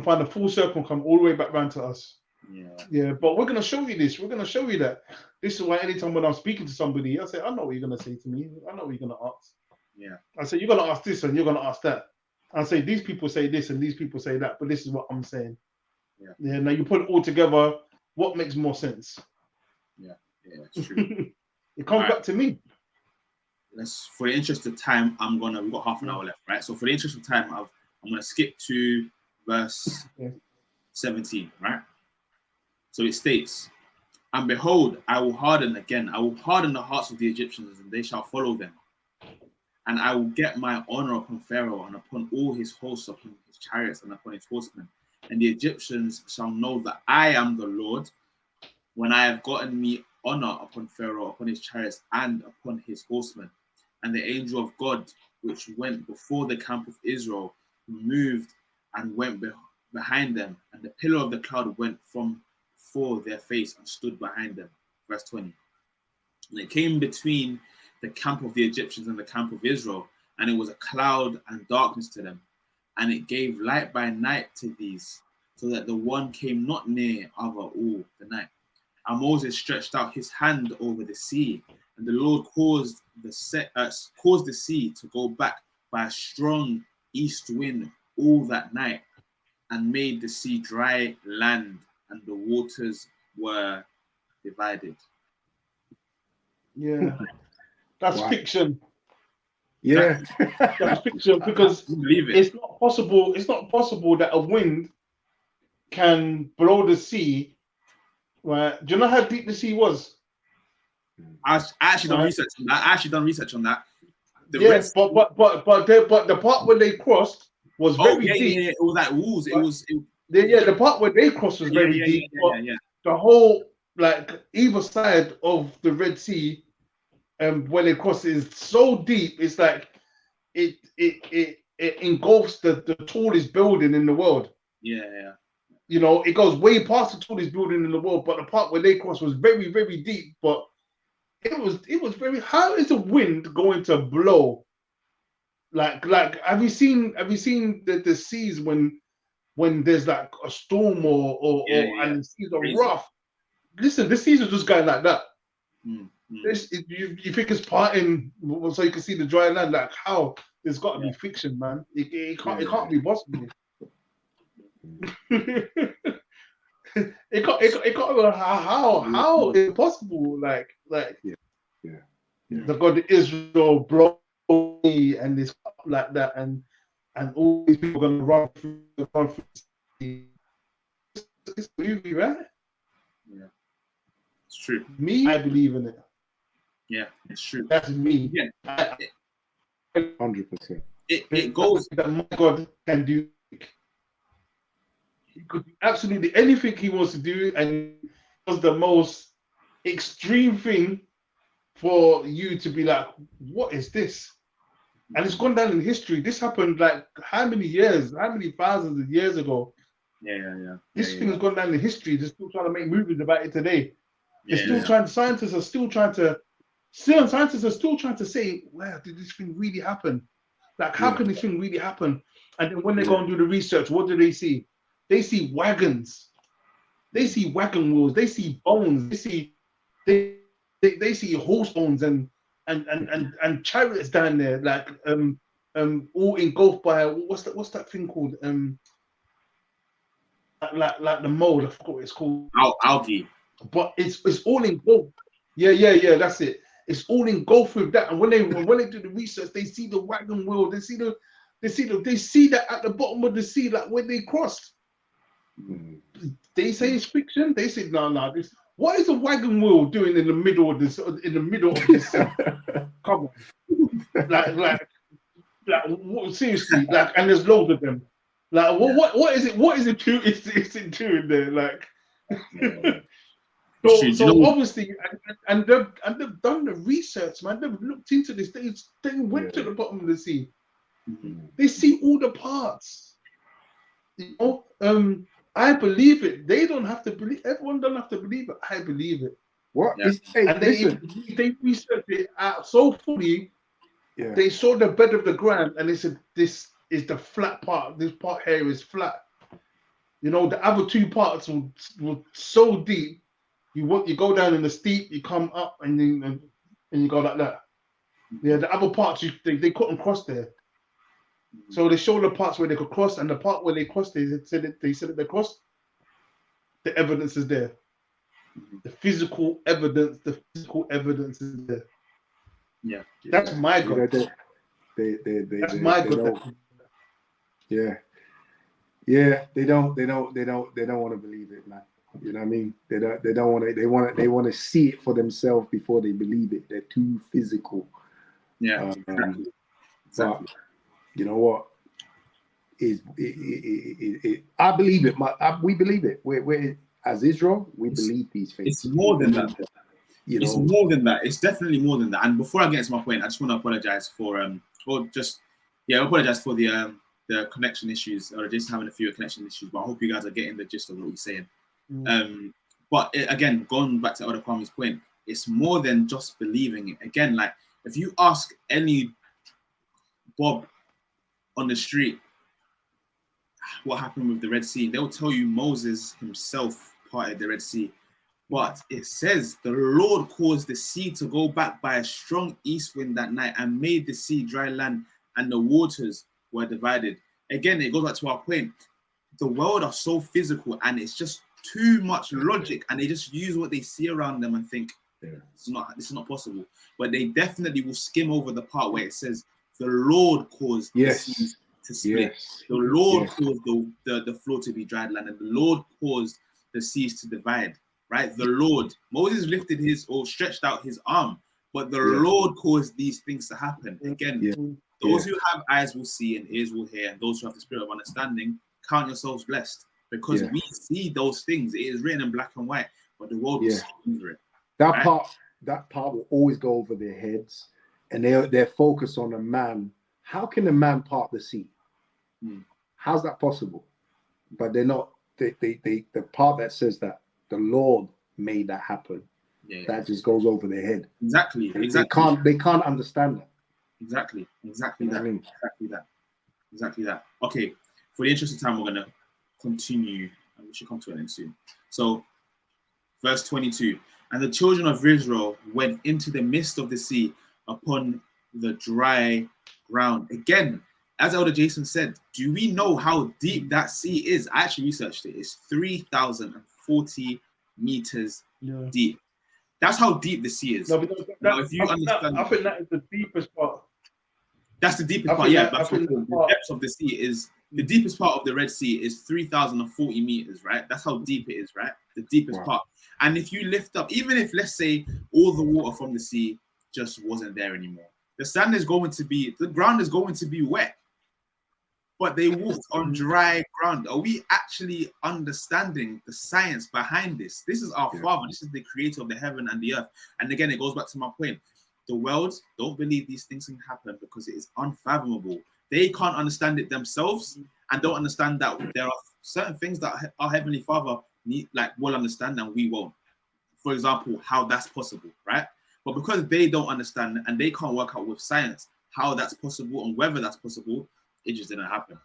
Speaker 2: find a full circle, come all the way back round to us. Yeah. But we're gonna show you this. We're gonna show you that. This is why anytime when I'm speaking to somebody, I say, I know what you're gonna say to me. I know what you're gonna ask. Yeah. I say, you're gonna ask this and you're gonna ask that. I say, these people say this and these people say that, but this is what I'm saying. Yeah. Now you put it all together. What makes more sense? Yeah, it's true. It comes back to me.
Speaker 1: For the interest of time, we've got half an hour left, right? So for the interest of time, I'm gonna skip to verse 17, right? So it states, and behold, I will harden the hearts of the Egyptians, and they shall follow them. And I will get my honor upon Pharaoh and upon all his hosts, upon his chariots and upon his horsemen. And the Egyptians shall know that I am the Lord, when I have gotten me honor upon Pharaoh, upon his chariots, and upon his horsemen. And the angel of God, which went before the camp of Israel, moved and went behind them. And the pillar of the cloud went from before their face and stood behind them. Verse 20. And it came between the camp of the Egyptians and the camp of Israel, and it was a cloud and darkness to them. And it gave light by night to these, so that the one came not near other all the night. And Moses stretched out his hand over the sea, and the Lord caused the sea to go back by a strong east wind all that night, and made the sea dry land, and the waters were divided.
Speaker 2: Yeah, that's fiction.
Speaker 3: Yeah,
Speaker 2: that's fiction, because it's not possible. It's not possible that a wind can blow the sea. Right? Do you know how deep the sea was?
Speaker 1: I actually done research on that.
Speaker 2: Yes, but the part where they crossed was very deep.
Speaker 1: Yeah. It was like walls.
Speaker 2: the part where they crossed was very deep, but the whole like either side of the Red Sea, when they cross is so deep. It's like it engulfs the tallest building in the world.
Speaker 1: Yeah.
Speaker 2: You know, it goes way past the tallest building in the world, but the part where they crossed was very, very deep. But it was very. How is the wind going to blow? Like have you seen the seas when there's like a storm or and the seas are rough? Listen, the seas are just going like that. You think it's parting so you can see the dry land? Like how? There's got to be fiction, man. It can't be possible. It can't. How is it possible? Like the God of Israel broke and it's like that, and all these people are gonna run through the conference. It's a movie, right?
Speaker 1: Yeah, it's true.
Speaker 2: Me, I believe in it.
Speaker 1: Yeah, it's true.
Speaker 2: That's me.
Speaker 1: Yeah,
Speaker 3: 100%.
Speaker 1: It goes
Speaker 2: that my God can do. He could do absolutely anything he wants to do, and it was the most extreme thing for you to be like, what is this? And it's gone down in history. This happened like how many thousands of years ago?
Speaker 1: Yeah.
Speaker 2: This thing has gone down in history. They're still trying to make movies about it today. Scientists are still trying to say, wow, did this thing really happen? Like, how can this thing really happen? And then when they go and do the research, what do they see? They see wagons. They see wagon wheels. They see bones. They see horse bones and chariots down there, like all engulfed by what's that thing called? Like the mold. I forgot what it's called.
Speaker 1: Algae.
Speaker 2: But it's all engulfed. Yeah. That's it. It's all engulfed with that. And when they do the research, they see the wagon wheel. They see that at the bottom of the sea, like when they crossed. They say it's fiction. They say no. What is a wagon wheel doing in the middle of this? Come on, like seriously, like, and there's loads of them. Like, what is it? What is it doing there? Like, so obviously, and they've done the research, man. They've looked into this. They went to the bottom of the sea. They see all the parts. You know, I believe it. They don't have to believe. Everyone don't have to believe it. I believe it.
Speaker 3: What?
Speaker 1: Yeah.
Speaker 2: And they researched it out so fully. Yeah. They saw the bed of the ground and they said, "This is the flat part. This part here is flat." You know, the other two parts were so deep. You go down in the steep, you come up, and you go like that. Yeah, the other parts they couldn't cross there. So they showed the parts where they could cross, and the part where they crossed, they said that they crossed. The evidence is there. The physical evidence is there.
Speaker 1: Yeah,
Speaker 2: that's my God. That's my God.
Speaker 3: Yeah, they don't want to believe it, man. You know what I mean? They don't want to. They want to see it for themselves before they believe it. They're too physical.
Speaker 1: Yeah,
Speaker 3: exactly. But you know what? I believe it. We believe it. We're as Israel, we believe these things.
Speaker 1: It's more than that. It's more than that. It's definitely more than that. And before I get to my point, I just want to apologize for apologize for the connection issues, or just having a few connection issues. But I hope you guys are getting the gist of what we're saying. But again, going back to Elder Kwame's point, it's more than just believing it. Again, like if you ask any Bob on the street what happened with the Red Sea, they'll tell you Moses himself parted the Red Sea. But it says the Lord caused the sea to go back by a strong east wind that night and made the sea dry land, and the waters were divided. Again, it goes back to our point. The world are so physical and it's just too much logic, and they just use what they see around them and think this is not possible. But they definitely will skim over the part where it says the Lord caused the seas to split. The Lord caused the floor to be dried land, and the Lord caused the seas to divide. Right? The Lord. Moses lifted stretched out his arm, but the Lord caused these things to happen. Again, those who have eyes will see and ears will hear, and those who have the spirit of understanding, count yourselves blessed. because we see those things. It is written in black and white, but the world will skip over it.
Speaker 3: That part will always go over their heads, and they're focused on a man. How can a man part the sea? How's that possible? But they're not. The part that says that the Lord made that happen, that just goes over their head.
Speaker 1: Exactly.
Speaker 3: They can't understand that.
Speaker 1: Exactly that. Okay, for the interest of time, we're gonna continue, and we should come to an end soon. So, verse 22, and the children of Israel went into the midst of the sea upon the dry ground. Again, as Elder Jason said, do we know how deep that sea is? I actually researched it. It's 3,040 meters deep. That's how deep the sea is. Now, if you understand,
Speaker 2: I think that is the deepest part.
Speaker 1: That's the deepest part. Yeah, but the depths of the sea is the deepest part of the Red Sea is 3,040 meters, right? That's how deep it is, right? The deepest part. And if you lift up, even if let's say all the water from the sea just wasn't there anymore, the ground is going to be wet. But they walked on dry ground. Are we actually understanding the science behind this? This is our Father. This is the creator of the heaven and the earth. And again, it goes back to my point. The world don't believe these things can happen because it is unfathomable. They can't understand it themselves and don't understand that there are certain things that our Heavenly Father will understand and we won't. For example, how that's possible, right? But because they don't understand and they can't work out with science how that's possible and whether that's possible, it just didn't happen.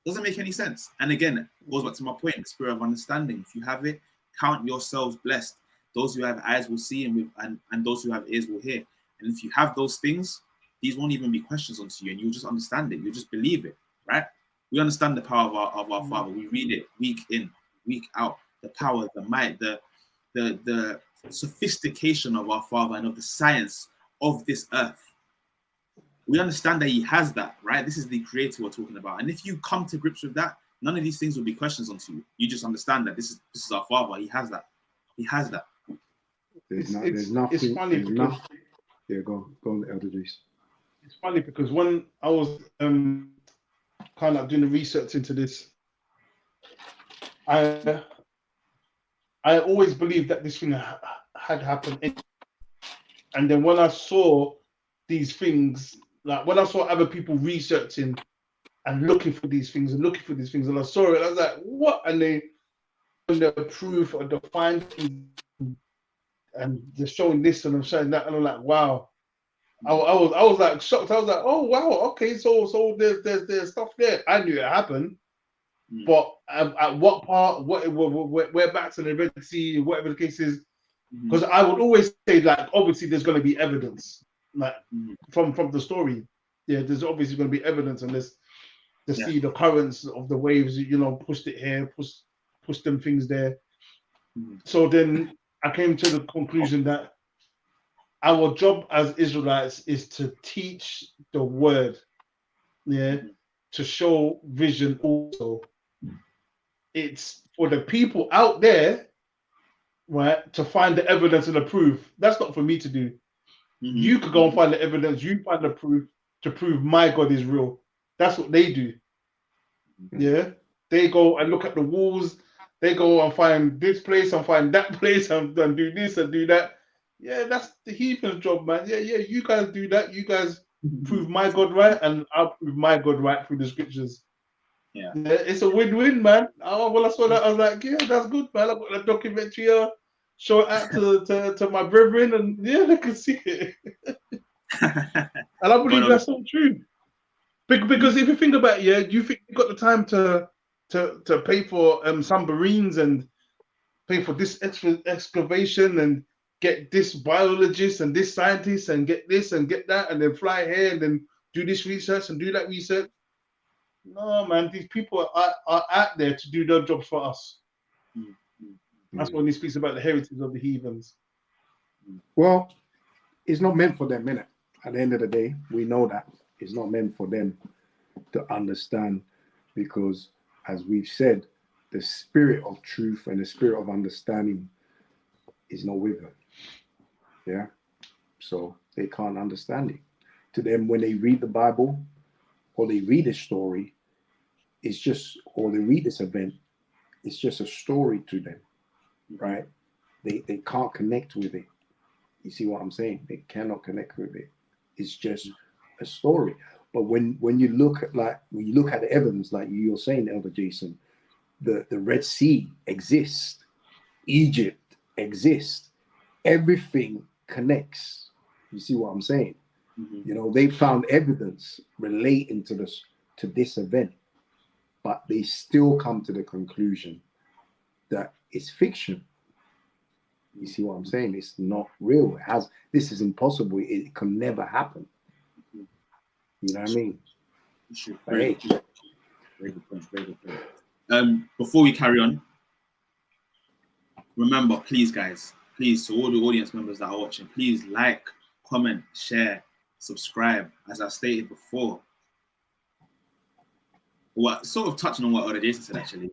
Speaker 1: Doesn't make any sense. And again, it goes back to my point, the spirit of understanding. If you have it, count yourselves blessed. Those who have eyes will see and those who have ears will hear. And if you have those things, these won't even be questions onto you and you'll just understand it. You'll just believe it, right? We understand the power of our Father. We read it week in, week out. The power, the might, the sophistication of our Father and of the science of this earth. We understand that he has that, right? This is the creator we're talking about. And if you come to grips with that, none of these things will be questions onto you. You just understand that this is our Father. He has that. He has that.
Speaker 3: There's nothing.
Speaker 2: It's funny because
Speaker 3: go on, Elder Jason.
Speaker 2: It's funny because when I was kind of doing the research into this, I always believed that this thing had happened. And then when I saw these things, like when I saw other people researching and looking for these things, and I saw it, I was like, what? And the proof or the findings, and they're showing this and I'm showing that, and I'm like, wow. I was like shocked. I was like, oh wow, okay, so there's stuff there. I knew it happened, but at what part, where back to the Red Sea, whatever the case is, because I would always say, like, obviously there's going to be evidence, like from the story. Yeah, there's obviously going to be evidence unless to see the currents of the waves, pushed it here, pushed them things there. So then I came to the conclusion that our job as Israelites is to teach the word, to show vision also. It's for the people out there, right, to find the evidence and the proof. That's not for me to do. You could go and find the evidence, you find the proof to prove my God is real. That's what they do. Yeah. They go and look at the walls, they go and find this place and find that place and do this and do that. Yeah, that's the heathen's job, man. Yeah, you guys do that. You guys prove my God right, and I'll prove my God right through the scriptures. Yeah, it's a win-win, man. Oh, well, I saw that. I was like, yeah, that's good, man. I got the documentary here, show it out to my brethren, and yeah, they can see it. And I believe that's so true. Because if you think about it, you think you got the time to pay for submarines and pay for this excavation and get this biologist and this scientist and get this and get that and then fly here and then do this research and do that research. No, man, these people are out there to do their jobs for us. That's when he speaks about the heritage of the heathens.
Speaker 3: Well, it's not meant for them, innit? At the end of the day, we know that it's not meant for them to understand, because as we've said, the spirit of truth and the spirit of understanding is not with them. Yeah, so they can't understand it. To them, when they read the Bible or they read a story, it's just, or they read this event, it's just a story to them, right? They can't connect with it. You see what I'm saying? They cannot connect with it. It's just a story. But when you look at the evidence, like you're saying, Elder Jason, the Red Sea exists, Egypt exists, everything connects. You see what I'm saying? You know, they found evidence relating to this event, but they still come to the conclusion that it's fiction. You see what I'm saying? It's not real. This is impossible. It can never happen. You know what I mean?
Speaker 1: Very good point. Very good point. Before we carry on, remember, please, guys, please, to all the audience members that are watching, please like, comment, share, subscribe. As I stated before, sort of touching on what Elder Jason said, actually,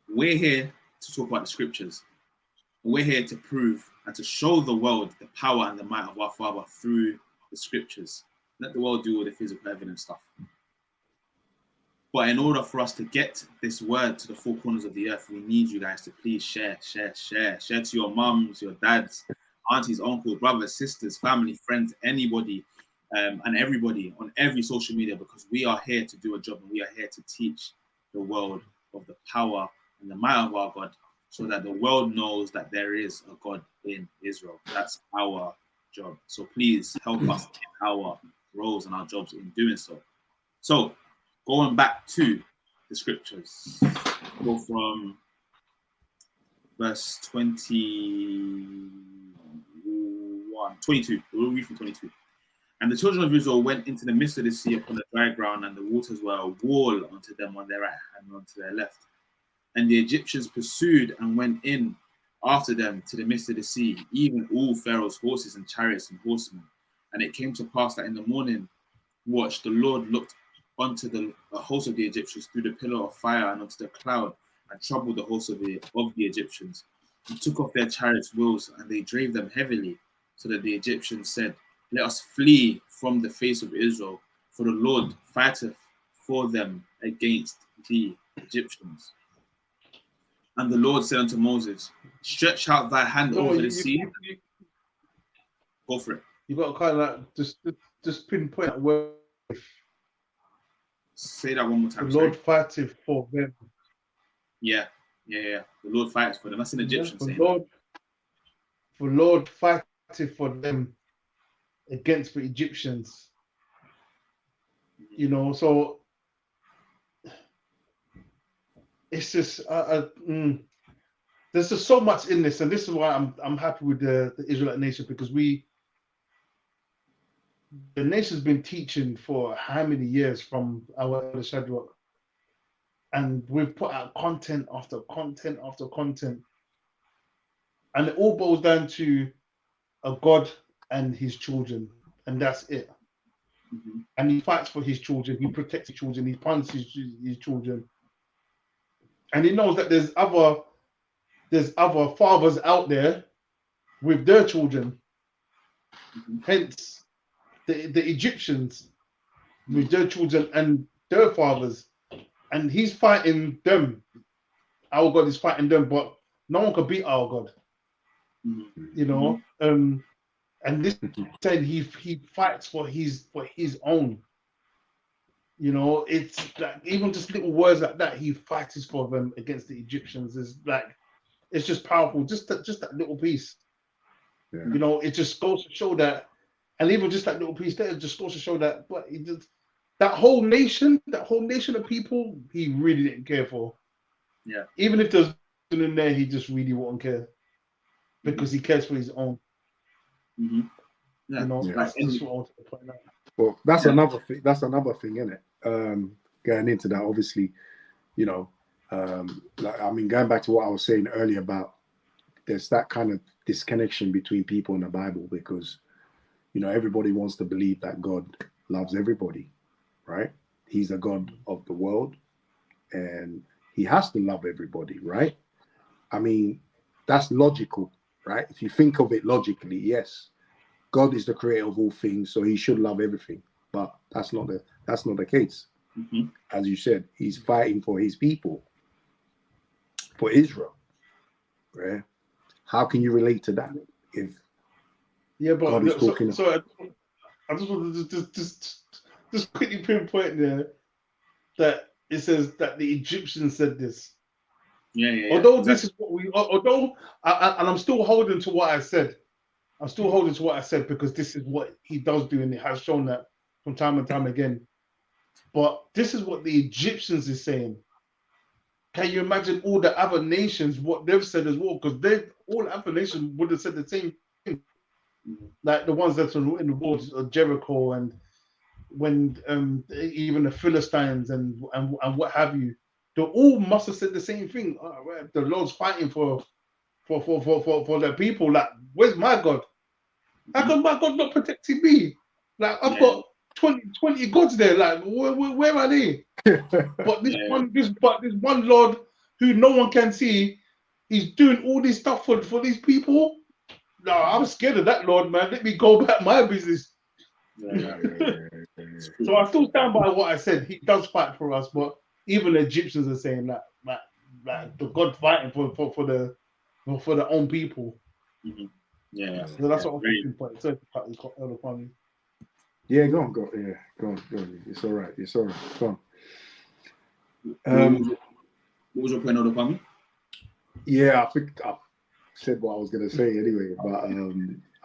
Speaker 1: we're here to talk about the scriptures. We're here to prove and to show the world the power and the might of our Father through the scriptures. Let the world do all the physical evidence stuff. But in order for us to get this word to the four corners of the earth, we need you guys to please share to your mums, your dads, aunties, uncles, brothers, sisters, family, friends, anybody, and everybody on every social media, because we are here to do a job and we are here to teach the world of the power and the might of our God, so that the world knows that there is a God in Israel. That's our job. So please help us in our roles and our jobs in doing so. So going back to the scriptures, go from verse 22. We'll read from 22. And the children of Israel went into the midst of the sea upon the dry ground, and the waters were a wall unto them on their right hand and unto their left. And the Egyptians pursued and went in after them to the midst of the sea, even all Pharaoh's horses and chariots and horsemen. And it came to pass that in the morning watch the Lord looked unto the host of the Egyptians through the pillar of fire and unto the cloud, and troubled the host of the Egyptians, and took off their chariots' wheels, and they drave them heavily, so that the Egyptians said, Let us flee from the face of Israel, for the Lord fighteth for them against the Egyptians. And the Lord said unto Moses, Stretch out thy hand over the sea. Go for it.
Speaker 2: You got to kind of like just pinpoint where.
Speaker 1: Say that one more time.
Speaker 2: The Lord fighteth for them.
Speaker 1: Yeah. The Lord fights for them. That's an Egyptian saying.
Speaker 2: For Lord fighteth for them against the Egyptians. You know, so it's just there's just so much in this, and this is why I'm happy with the Israelite nation, because the nation's been teaching for how many years from our elder Shadrach, and we've put out content after content after content, and it all boils down to a God and his children, and that's it. And he fights for his children, he protects his children, he punishes his children, and he knows that there's other fathers out there with their children. Hence the Egyptians with their children and their fathers, and he's fighting them. Our God is fighting them, but no one can beat our God. You know, and this said he fights for his own. You know, it's like even just little words like that, he fights for them against the Egyptians, is like, it's just powerful. Just that little piece. Yeah. You know, it just goes to show that, and even just that little piece there, just goes to show that, but that whole nation of people, he really didn't care for.
Speaker 1: Yeah.
Speaker 2: Even if there's in there, he just really won't care, because he cares for his own.
Speaker 1: Yeah.
Speaker 2: You know, that's what I wanted to point out.
Speaker 3: Well, that's another thing. That's another thing, isn't it? Going into that, obviously, you know, going back to what I was saying earlier about there's that kind of disconnection between people in the Bible, because, you know, everybody wants to believe that God loves everybody, right? He's a God of the world, and he has to love everybody, right? I mean, that's logical, right? If you think of it logically, yes, God is the creator of all things, so he should love everything. But that's not the case. As you said, he's fighting for his people. for Israel, right? How can you relate to that if God is talking?
Speaker 2: So I just want to just quickly pinpoint there that it says that the Egyptians said this. Although this is what and I'm still holding to what I said. I'm still holding to what I said because this is what he does do, and it has shown that from time and time again. But this is what the Egyptians is saying. Can you imagine all the other nations, what they've said as well? Because all other nations would have said the same thing. Like the ones that are in the walls of Jericho, and when even the Philistines and what have you, they all must have said the same thing. Oh, right, the Lord's fighting for the people. Like, where's my God? How come my God not protecting me? Like, I've got 20 gods there. Like, where are they? But this one Lord who no one can see, he's doing all this stuff for these people. No, I'm scared of that Lord, man. Let me go back my business. So I still stand by what I said. He does fight for us, but even the Egyptians are saying that the God fighting for their own people.
Speaker 1: Mm-hmm.
Speaker 2: So that's what I'm thinking. So
Speaker 3: yeah, go on. It's all right. Go
Speaker 1: on. What was your point, Olufemi?
Speaker 3: Yeah, I think I said what I was gonna say anyway, but I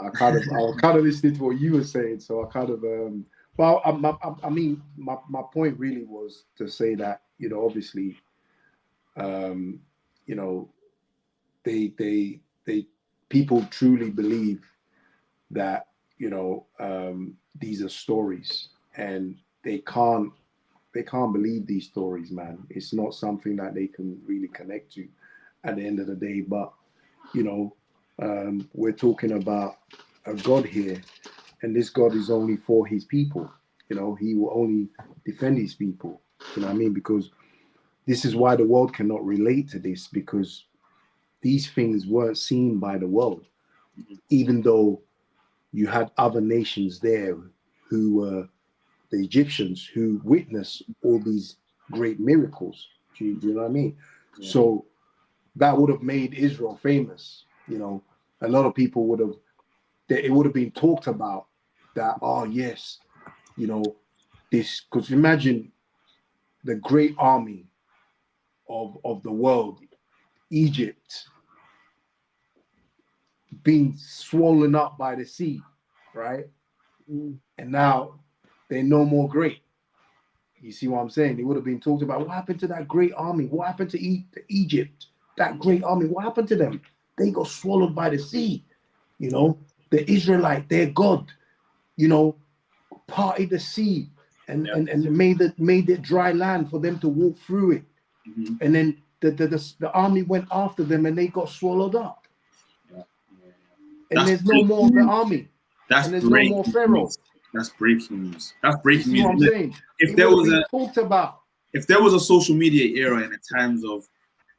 Speaker 3: was kind of listening to what you were saying, so I kind of well, I mean, my point really was to say that, you know, obviously, you know, they people truly believe that, you know, these are stories, and they can't believe these stories, man. It's not something that they can really connect to at the end of the day. But, you know, we're talking about a God here, and this God is only for his people. You know, he will only defend his people. You know what I mean? Because this is why the world cannot relate to this, because these things weren't seen by the world, even though you had other nations there who were the Egyptians, who witnessed all these great miracles. Do you know what I mean? Yeah. So that would have made Israel famous. You know, a lot of people it would have been talked about that, oh yes, you know, this, because imagine the great army of the world, Egypt, being swollen up by the sea, right? And now they're no more great. You see what I'm saying? It would have been talked about, what happened to that great army? What happened to Egypt? That great army, what happened to them? They got swallowed by the sea. You know, the Israelite, their God, you know, parted the sea and made it dry land for them to walk through it. Mm-hmm. And then the army went after them and they got swallowed up. And there's no more of the army.
Speaker 1: That's
Speaker 3: and there's no more Pharaoh.
Speaker 1: That's breaking news. That's breaking news.
Speaker 3: What I'm saying.
Speaker 1: If there was
Speaker 3: talked about,
Speaker 1: if there was a social media era in the times of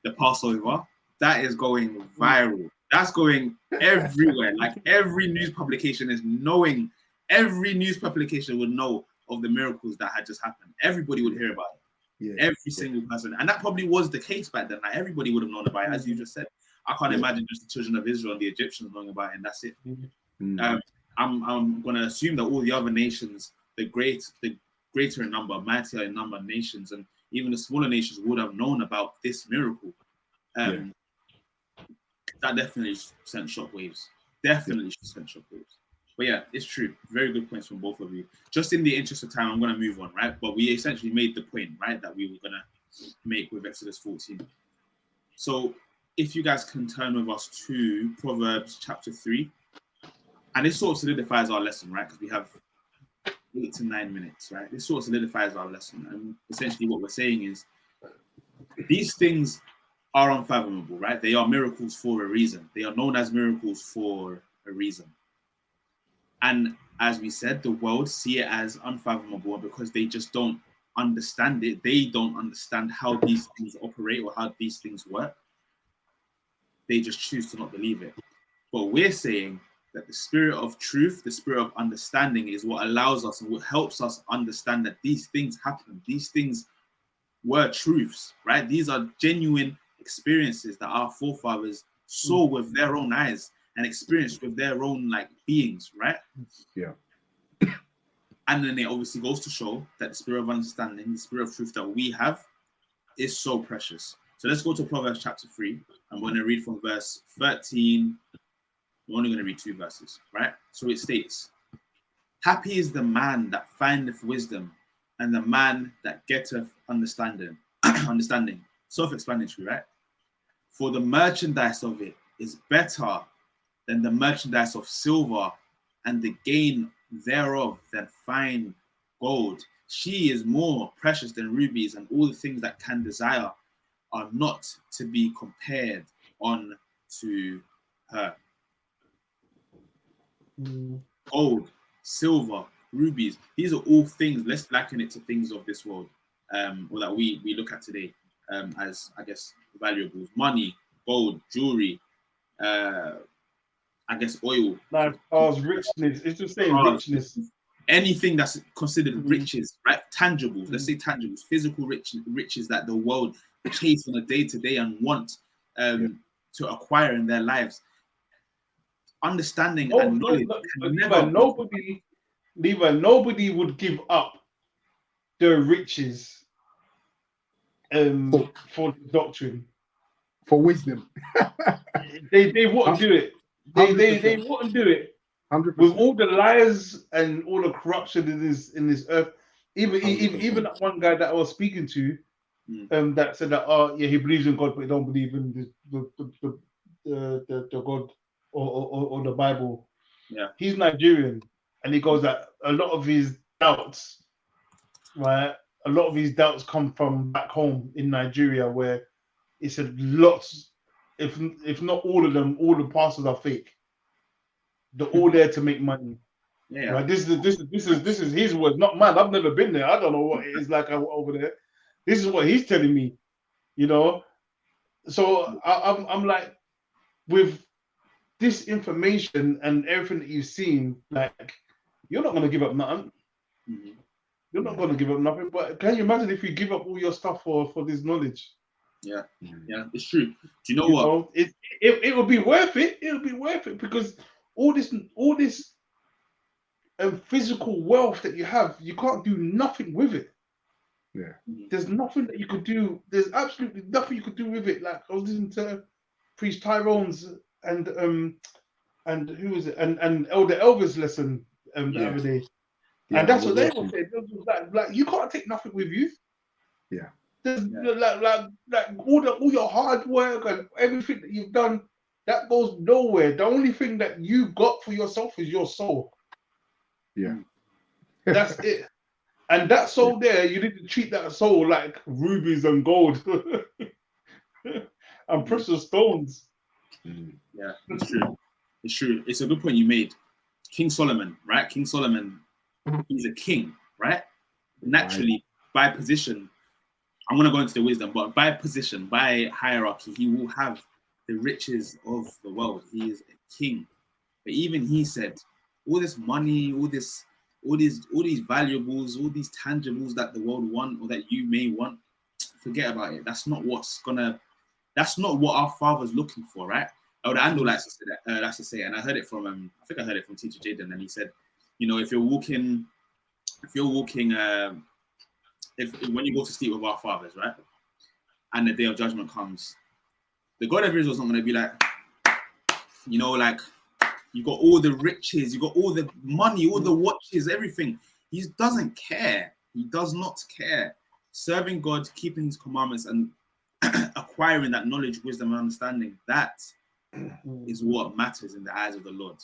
Speaker 1: the Passover, that is going viral. That's going everywhere. Like every news publication is knowing. Every news publication would know of the miracles that had just happened. Everybody would hear about it. Yeah. Every single person, and that probably was the case back then. Like everybody would have known about it, as you just said. I can't imagine just the children of Israel and the Egyptians knowing about it, and that's it. Mm-hmm. I'm going to assume that all the other nations, the greater in number, mightier in number nations, and even the smaller nations would have known about this miracle. That definitely sent shockwaves. Sent shockwaves. But yeah, it's true. Very good points from both of you. Just in the interest of time, I'm going to move on, right? But we essentially made the point, right, that we were going to make with Exodus 14. So if you guys can turn with us to Proverbs chapter 3. And this sort of solidifies our lesson, right? Because we have 8 to 9 minutes, right? This sort of solidifies our lesson. And essentially what we're saying is these things are unfathomable, right? They are miracles for a reason. They are known as miracles for a reason. And as we said, the world see it as unfathomable because they just don't understand it. They don't understand how these things operate or how these things work. They just choose to not believe it. But we're saying that the spirit of truth, the spirit of understanding is what allows us and what helps us understand that these things happen. These things were truths, right? These are genuine experiences that our forefathers saw with their own eyes and experienced with their own like beings, right?
Speaker 3: Yeah.
Speaker 1: And then it obviously goes to show that the spirit of understanding, the spirit of truth that we have is so precious. So let's go to Proverbs chapter 3. I'm going to read from verse 13. We're only going to read 2 verses, right? So it states, happy is the man that findeth wisdom, and the man that getteth understanding. Understanding. Self-explanatory, right? For the merchandise of it is better than the merchandise of silver, and the gain thereof than fine gold. She is more precious than rubies, and all the things that can desire are not to be compared unto her. Gold, silver, rubies, these are all things, let's liken it to things of this world, or that we look at today as, I guess, valuables. Money, gold, jewelry, I guess oil.
Speaker 2: Like cars, richness. It's just saying richness.
Speaker 1: Anything that's considered riches, right? Tangibles. Let's say tangibles, physical riches that the world chase on a day-to-day and want to acquire in their lives. Understanding and knowledge.
Speaker 2: Nobody would give up their riches for doctrine.
Speaker 3: For wisdom.
Speaker 2: They wouldn't do it. They wouldn't do it.
Speaker 3: 100%.
Speaker 2: With all the lies and all the corruption in this earth, even that one guy that I was speaking to, that said that he believes in God but he don't believe in the God or the Bible.
Speaker 1: Yeah,
Speaker 2: he's Nigerian, and he goes that a lot of his doubts, right? A lot of his doubts come from back home in Nigeria, where he said lots, if not all of them, all the pastors are fake. They're all there to make money.
Speaker 1: Yeah.
Speaker 2: Right? This is his words, not mine. I've never been there. I don't know what it is like over there. This is what he's telling me, you know. So I'm like, with this information and everything that you've seen, like, you're not gonna give up nothing.
Speaker 1: Mm-hmm.
Speaker 2: You're not gonna give up nothing. But can you imagine if you give up all your stuff for this knowledge?
Speaker 1: Yeah, it's true. Do you know what?
Speaker 2: It would be worth it. It would be worth it, because all this physical wealth that you have, you can't do nothing with it.
Speaker 3: Yeah.
Speaker 2: There's nothing that you could do. There's absolutely nothing you could do with it. Like, I was listening to Priest Tyrone's and who is it? And Elder Elvis lesson the other day.
Speaker 3: Yeah,
Speaker 2: and that's what they were saying. Like, you can't take nothing with you.
Speaker 3: Yeah.
Speaker 2: Like all your hard work and everything that you've done, that goes nowhere. The only thing that you got for yourself is your soul.
Speaker 3: Yeah.
Speaker 2: That's it. And that soul there, you need to treat that soul like rubies and gold and precious stones.
Speaker 1: Yeah, it's true. It's true. It's a good point you made. King Solomon, right? King Solomon, he's a king, right? Naturally, by position, I'm going to go into the wisdom, but by position, by hierarchy, he will have the riches of the world. He is a king. But even he said, all this money, all these valuables, all these tangibles that the world want, or that you may want, forget about it. That's not what our Father's looking for, right? Elder Andrew likes to say, and I heard it from I think I heard it from Teacher Jaden, and he said, you know, when you go to sleep with our fathers, right, and the day of judgment comes, the God of Israel is not going to be like, you know, like, you got all the riches, you got all the money, all the watches, everything. He doesn't care. He does not care. Serving God, keeping his commandments, and acquiring that knowledge, wisdom, and understanding, that is what matters in the eyes of the Lord.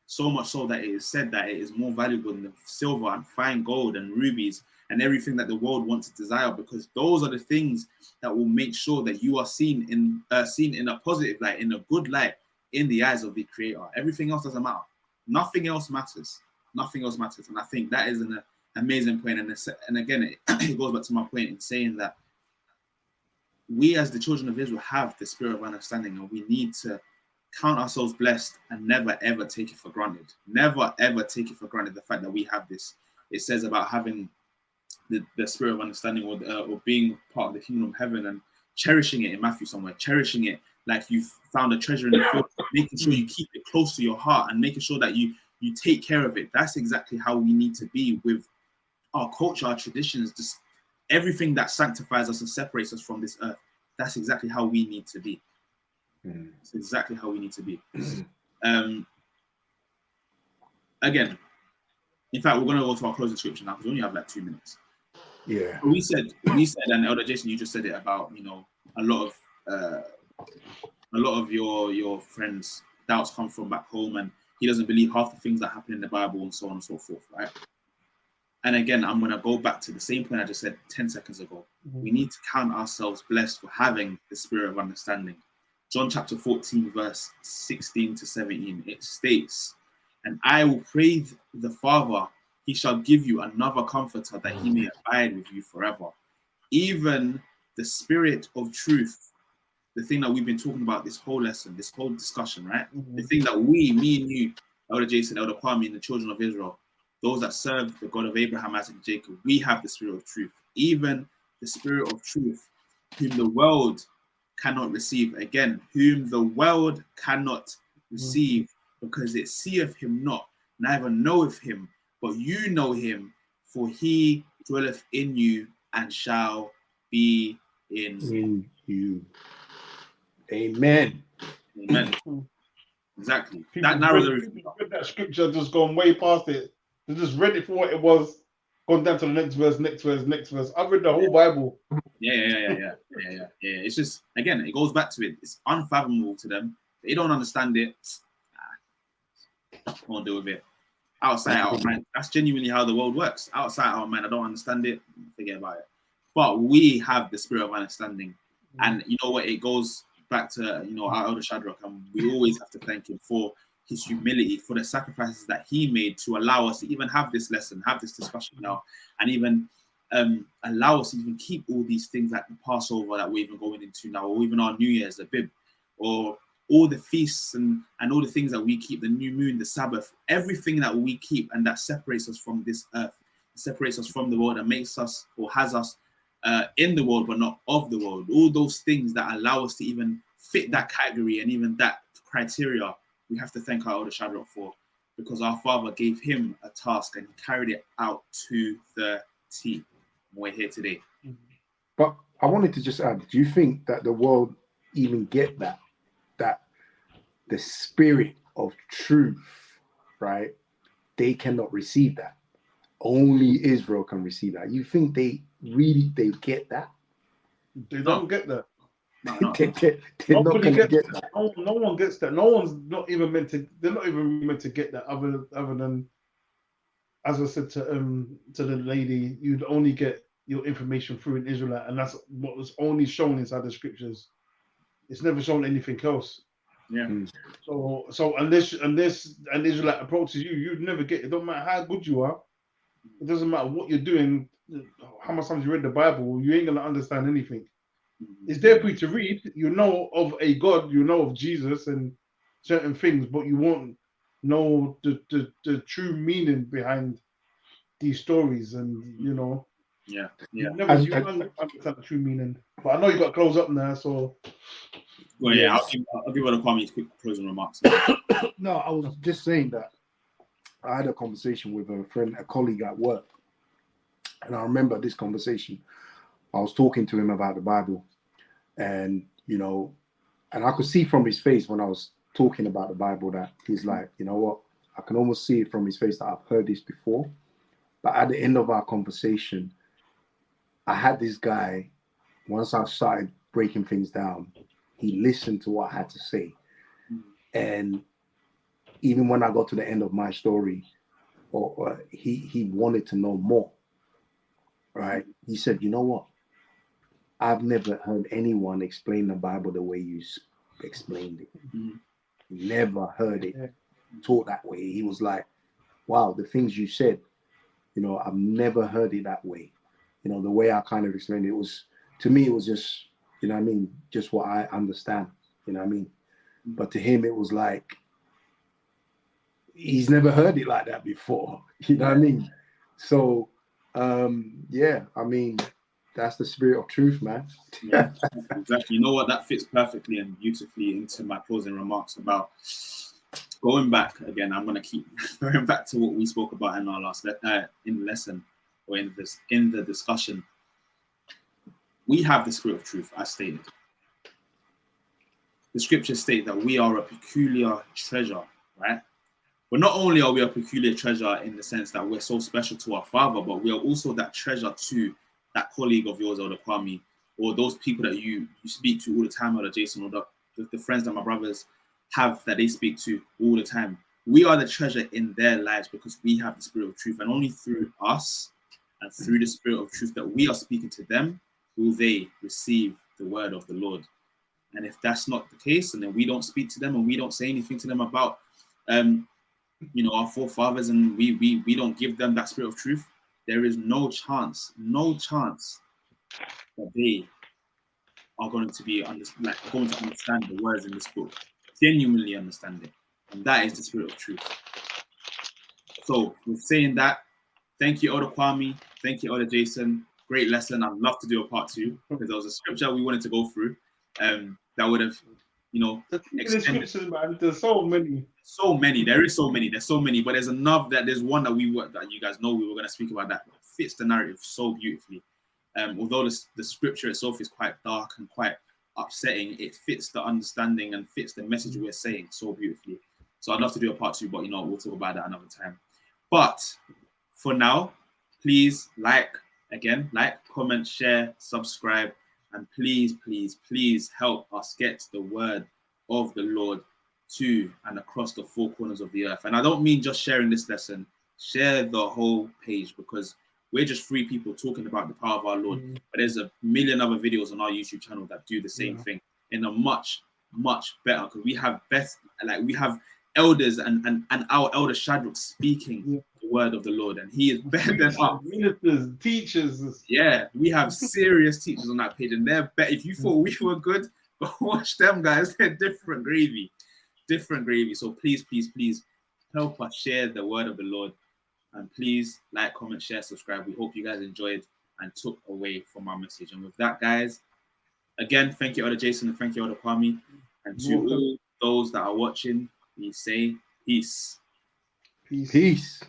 Speaker 1: So much so that it is said that it is more valuable than silver and fine gold and rubies and everything that the world wants to desire, because those are the things that will make sure that you are seen in a positive light, in a good light, in the eyes of the Creator. Everything else doesn't matter. Nothing else matters. Nothing else matters. And I think that is an amazing point. And again, it goes back to my point in saying that we as the children of Israel have the spirit of understanding, and we need to count ourselves blessed and never ever take it for granted. Never ever take it for granted, the fact that we have this. It says about having the spirit of understanding, or being part of the kingdom of heaven, and cherishing it in Matthew somewhere, cherishing it like you've found a treasure in the field, making sure you keep it close to your heart and making sure that you take care of it. That's exactly how we need to be with our culture, our traditions, just everything that sanctifies us and separates us from this earth. That's exactly how we need to be. It's exactly how we need to be. Again, in fact, we're going to go to our closing scripture now because we only have like 2 minutes.
Speaker 3: Yeah.
Speaker 1: We said, and Elder Jason, you just said it about, you know, a lot of your friends' doubts come from back home, and he doesn't believe half the things that happen in the Bible and so on and so forth, right? And again, I'm going to go back to the same point I just said 10 seconds ago. We need to count ourselves blessed for having the spirit of understanding. John chapter 14, verse 16 to 17, it states, "And I will pray the Father, he shall give you another comforter that he may abide with you forever. Even the spirit of truth," the thing that we've been talking about this whole lesson, this whole discussion, right? The thing that me and you, Elder Jason, Elder Kwame, and the children of Israel, those that serve the God of Abraham, Isaac, and Jacob, we have the spirit of truth. Even the spirit of truth, whom the world cannot receive. Again, whom the world cannot receive, because it seeth him not, neither knoweth him, but you know him, for he dwelleth in you and shall be in
Speaker 3: you. Amen.
Speaker 1: Amen. Exactly.
Speaker 2: People read that scripture, just gone way past it. They just read it for what it was, gone down to the next verse, next verse, next verse. I've read the whole Bible.
Speaker 1: Yeah. It's just, again, it goes back to it. It's unfathomable to them. They don't understand it. Won't deal with it. Outside our mind. That's genuinely how the world works. Outside our mind, I don't understand it. Forget about it. But we have the spirit of understanding. And you know what? It goes back to, you know, our elder Shadrach, and we always have to thank him for his humility, for the sacrifices that he made to allow us to even have this lesson, have this discussion now, and even allow us to even keep all these things like the Passover that we're even going into now, or even our New Year's, the Bib, or all the feasts and all the things that we keep, the new moon, the Sabbath, everything that we keep and that separates us from this earth, separates us from the world and makes us, or has us in the world but not of the world. All those things that allow us to even fit that category and even that criteria, we have to thank our elder Shadrach for, because our Father gave him a task and he carried it out to the T. We're here today.
Speaker 3: But I wanted to just add, do you think that the world even get that the spirit of truth, right? They cannot receive that. Only Israel can receive that. You think they get that?
Speaker 2: They don't get that.
Speaker 3: They're not going to get that.
Speaker 2: No one gets that. No one's not even meant to. They're not even meant to get that. Other than, as I said to the lady, you'd only get your information through an Israelite, and that's what was only shown inside the scriptures. It's never shown anything else.
Speaker 1: Yeah.
Speaker 2: So unless an Israelite approaches you, you'd never get it. It don't matter how good you are. It doesn't matter what you're doing. How much times you read the Bible, you ain't gonna understand anything. It's there for you to read. You know of a God, you know of Jesus and certain things, but you won't know the true meaning behind these stories. And you know, you understand the true meaning. But I know you got to close up now, so.
Speaker 1: Well, yeah, I'll give Elder Kwame quick closing remarks.
Speaker 3: No, I was just saying that I had a conversation with a friend, a colleague at work, and I remember this conversation. I was talking to him about the Bible, and you know, and I could see from his face when I was talking about the Bible that he's like, you know what, I can almost see it from his face that I've heard this before. But at the end of our conversation, I had this guy, once I started breaking things down, he listened to what I had to say. And even when I got to the end of my story, or he wanted to know more, right? He said, you know what? I've never heard anyone explain the Bible the way you explained it. Never heard it taught that way. He was like, wow, the things you said, you know, I've never heard it that way. You know, the way I kind of explained it was, to me, it was just, you know what I mean, just what I understand, you know what I mean? But to him, it was like, he's never heard it like that before, you know what I mean? So, yeah, I mean, That's the spirit of truth, man.
Speaker 1: Yeah, exactly. You know what? That fits perfectly and beautifully into my closing remarks about going back again. I'm going to keep going back to what we spoke about in our last in the lesson or in the discussion. We have the spirit of truth, as stated. The scriptures state that we are a peculiar treasure, right? But not only are we a peculiar treasure in the sense that we're so special to our Father, but we are also that treasure to that colleague of yours, Elder Kwame, or those people that you speak to all the time, Elder Jason, or the friends that my brothers have that they speak to all the time. We are the treasure in their lives because we have the spirit of truth, and only through us and through the spirit of truth that we are speaking to them will they receive the word of the Lord. And if that's not the case, and then we don't speak to them and we don't say anything to them about our forefathers, and we don't give them that spirit of truth, there is no chance that they are going to be going to understand the words in this book, genuinely understand it. And that is the spirit of truth. So with saying that, thank you, Elder Kwame. Thank you, Elder Jason. Great lesson. I'd love to do a part 2 because there was a scripture we wanted to go through that would have,
Speaker 2: extended. Scriptures, man, there's so many.
Speaker 1: So many. There is so many. There's so many. But there's enough that there's one that you guys know we were going to speak about that fits the narrative so beautifully. Although the scripture itself is quite dark and quite upsetting, it fits the understanding and fits the message we're saying so beautifully. So I'd love to do a part 2, but we'll talk about that another time. But for now, please like, comment, share, subscribe, and please, please, please help us get the word of the Lord to and across the 4 corners of the earth. And I don't mean just sharing this lesson, share the whole page, because we're just 3 people talking about the power of our Lord. But there's a million other videos on our YouTube channel that do the same thing in a much, much better, because we have we have elders and our elder Shadrach speaking the word of the Lord, and he is better than us.
Speaker 2: Ministers, teachers.
Speaker 1: Yeah, we have serious teachers on that page, and they're better. If you thought we were good, go watch them guys. They're different gravy. So please, please, please help us share the word of the Lord, and please like, comment, share, subscribe. We hope you guys enjoyed and took away from our message. And with that, guys, again, thank you, Elder Jason, and thank you, Elder Kwame, and to all those that are watching, we say peace.
Speaker 3: Peace.